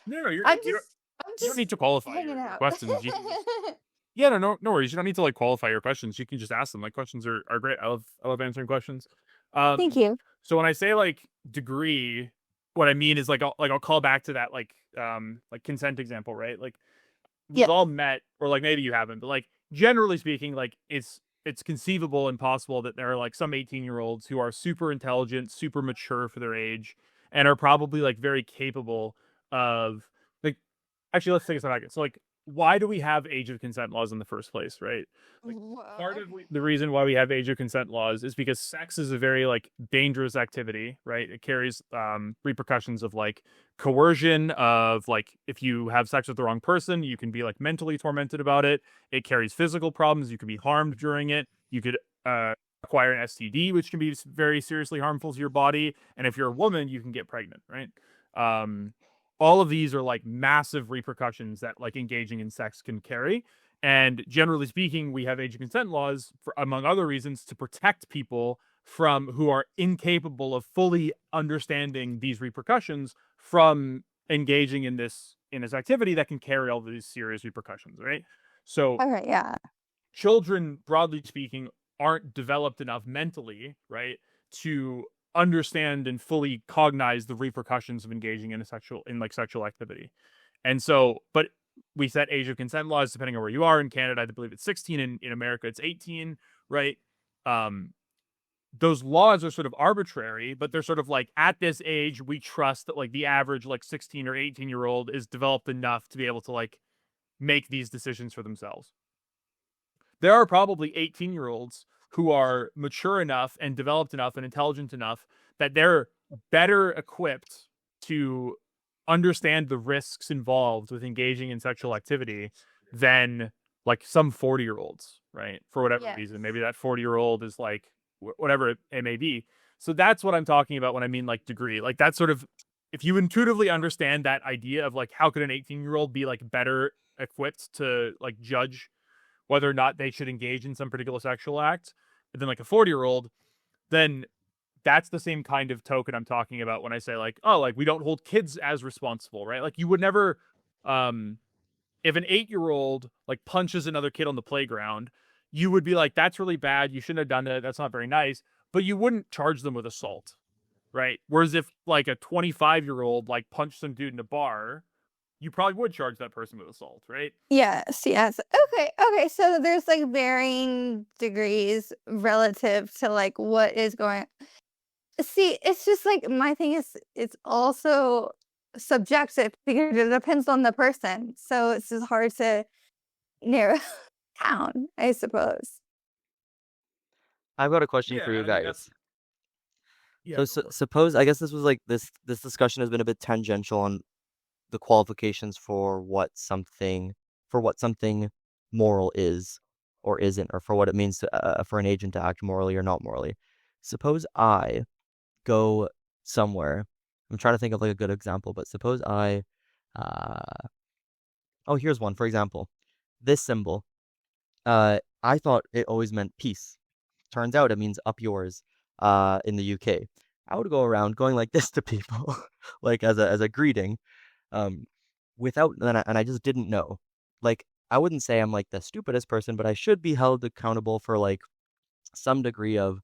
No, you I'm don't just need to qualify hanging your out. questions. Yeah, no worries. You don't need to like qualify your questions. You can just ask them. Like questions are great. I love answering questions. Thank you. So when I say like degree, what I mean is like I'll call back to that like consent example, right? Like we've all met, or like maybe you haven't, but like generally speaking, like it's conceivable and possible that there are like some 18-year-olds who are super intelligent, super mature for their age, and are probably like very capable of like. Actually, let's take a step back. So like, why do we have age of consent laws in the first place, right? Like, part of the reason why we have age of consent laws is because sex is a very like dangerous activity, right? It carries repercussions of like coercion, of like if you have sex with the wrong person, you can be like mentally tormented about it. It carries physical problems. You can be harmed during it. You could acquire an STD, which can be very seriously harmful to your body. And if you're a woman, you can get pregnant, right? All of these are like massive repercussions that like engaging in sex can carry. And generally speaking, we have age of consent laws for, among other reasons, to protect people from who are incapable of fully understanding these repercussions from engaging in this activity that can carry all these serious repercussions, right? So Okay, yeah. children, broadly speaking, aren't developed enough mentally, right, to understand and fully cognize the repercussions of engaging in sexual activity. And so, but we set age of consent laws depending on where you are. In Canada, I believe it's 16. In America, it's 18, right? Those laws are sort of arbitrary, but they're sort of like, at this age, we trust that like the average like 16 or 18-year-old is developed enough to be able to like make these decisions for themselves. There are probably 18-year-olds who are mature enough and developed enough and intelligent enough that they're better equipped to understand the risks involved with engaging in sexual activity than like some 40-year-olds, right? For whatever Yes. reason. Maybe that 40-year-old is like whatever it may be. So that's what I'm talking about when I mean like degree. Like that sort of, if you intuitively understand that idea of like how could an 18-year-old be like better equipped to like judge whether or not they should engage in some particular sexual act than like a 40-year-old, then that's the same kind of token I'm talking about when I say like, oh, like we don't hold kids as responsible, right? Like you would never, if an 8-year-old like punches another kid on the playground, you would be like, that's really bad. You shouldn't have done that. That's not very nice. But you wouldn't charge them with assault, right? Whereas if like a 25-year-old like punched some dude in a bar, you probably would charge that person with assault, right? Yes, yes. Okay, so there's like varying degrees relative to like what is going. See, it's just like my thing is it's also subjective because it depends on the person. So it's just hard to narrow down, I suppose. I've got a question Yeah, for you I think guys. Yeah. So go for it. suppose, I guess this was like this discussion has been a bit tangential on the qualifications for what something moral is or isn't, or for what it means to, for an agent to act morally or not morally. Suppose I go somewhere. I'm trying to think of like a good example, but suppose oh, here's one. For example, this symbol. I thought it always meant peace. Turns out it means up yours. In the UK, I would go around going like this to people, like as a greeting, um, without and I just didn't know. Like I wouldn't say I'm like the stupidest person, but I should be held accountable for like some degree of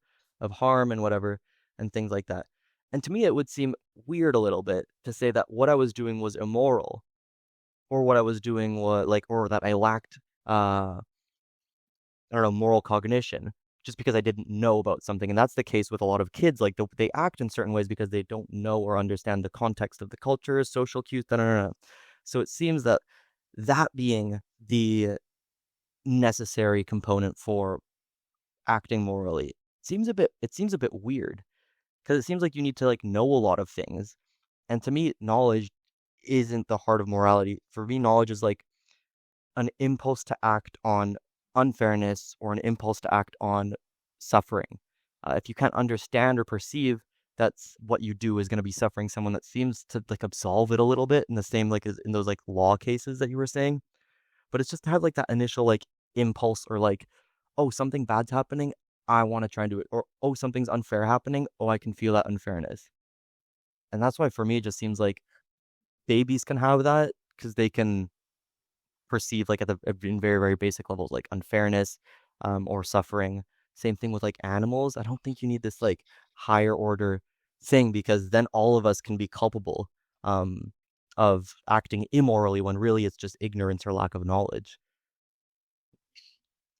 harm and whatever and things like that. And to me, it would seem weird a little bit to say that what I was doing was immoral, or what I was doing was like, or that I lacked, I don't know, moral cognition, just because I didn't know about something. And that's the case with a lot of kids. Like they act in certain ways because they don't know or understand the context of the culture, social cues. Da, da, da, da. So it seems that being the necessary component for acting morally seems a bit weird, because it seems like you need to like know a lot of things. And to me, knowledge isn't the heart of morality. For me, knowledge is like an impulse to act on unfairness or an impulse to act on suffering. If you can't understand or perceive that's what you do is going to be suffering, someone that seems to like absolve it a little bit in the same like as in those like law cases that you were saying. But it's just to have like that initial like impulse, or like, oh, something bad's happening, I want to try and do it. Or, oh, something's unfair happening, oh, I can feel that unfairness. And that's why for me it just seems like babies can have that because they can perceive like in very very basic levels like unfairness, or suffering. Same thing with like animals. I don't think you need this like higher order thing, because then all of us can be culpable, um, of acting immorally when really it's just ignorance or lack of knowledge.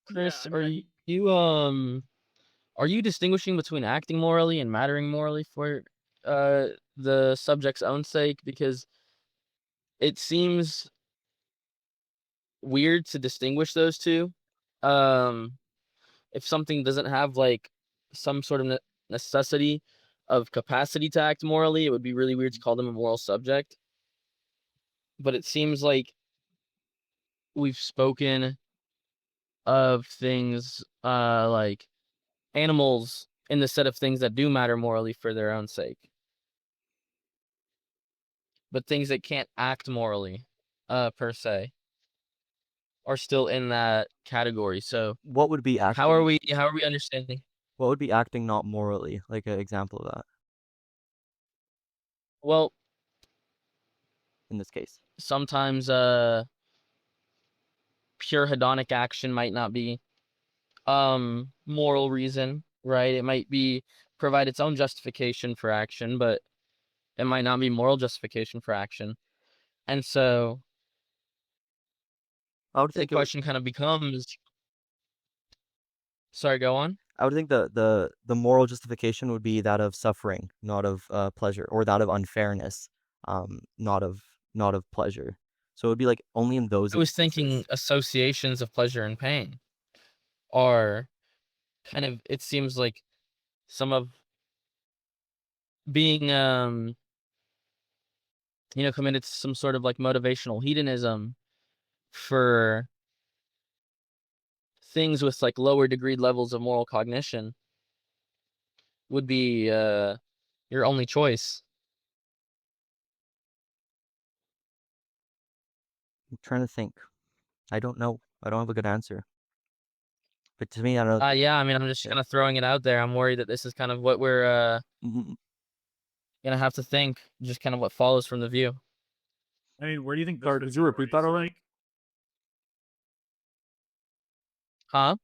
Chris, Yeah, I mean, are you distinguishing between acting morally and mattering morally for the subject's own sake? Because it seems weird to distinguish those two. Um, if something doesn't have like some sort of necessity of capacity to act morally, it would be really weird to call them a moral subject. But it seems like we've spoken of things like animals in the set of things that do matter morally for their own sake, but things that can't act morally per se are still in that category. So What would be how are acting? we understanding? What would be acting not morally? Like an example of that Well, in this case. sometimes pure hedonic action might not be moral reason, right? It might be provide its own justification for action, but it might not be moral justification for action. And so I would the think it would, question kind of becomes, sorry, go on. I would think the moral justification would be that of suffering, not of pleasure, or that of unfairness, not of pleasure. So it would be like only in those I was instances. thinking associations of pleasure and pain are kind of, it seems like some of being committed to some sort of like motivational hedonism for things with like lower degree levels of moral cognition would be your only choice. I'm trying to think. I don't know. I don't have a good answer. But to me, I don't know. Yeah, I mean, I'm just Yeah. kind of throwing it out there. I'm worried that this is kind of what we're Mhm. gonna have to think, just kind of what follows from the view. I mean, where do you think? Sorry, did you repeat that already? Huh?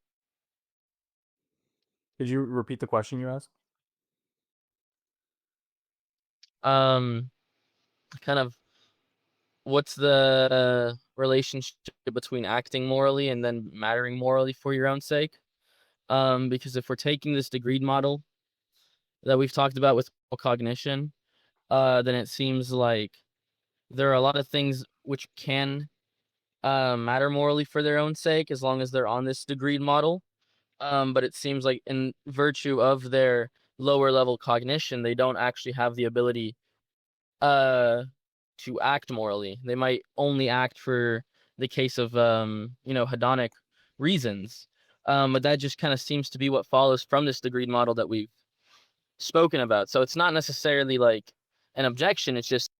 Did you repeat the question you asked? Kind of what's the relationship between acting morally and then mattering morally for your own sake? Because if we're taking this degreed model that we've talked about with cognition, then it seems like there are a lot of things which can matter morally for their own sake as long as they're on this degreed model. But it seems like in virtue of their lower level cognition, they don't actually have the ability to act morally. They might only act for the case of hedonic reasons. But that just kind of seems to be what follows from this degreed model that we've spoken about. So it's not necessarily like an objection, it's just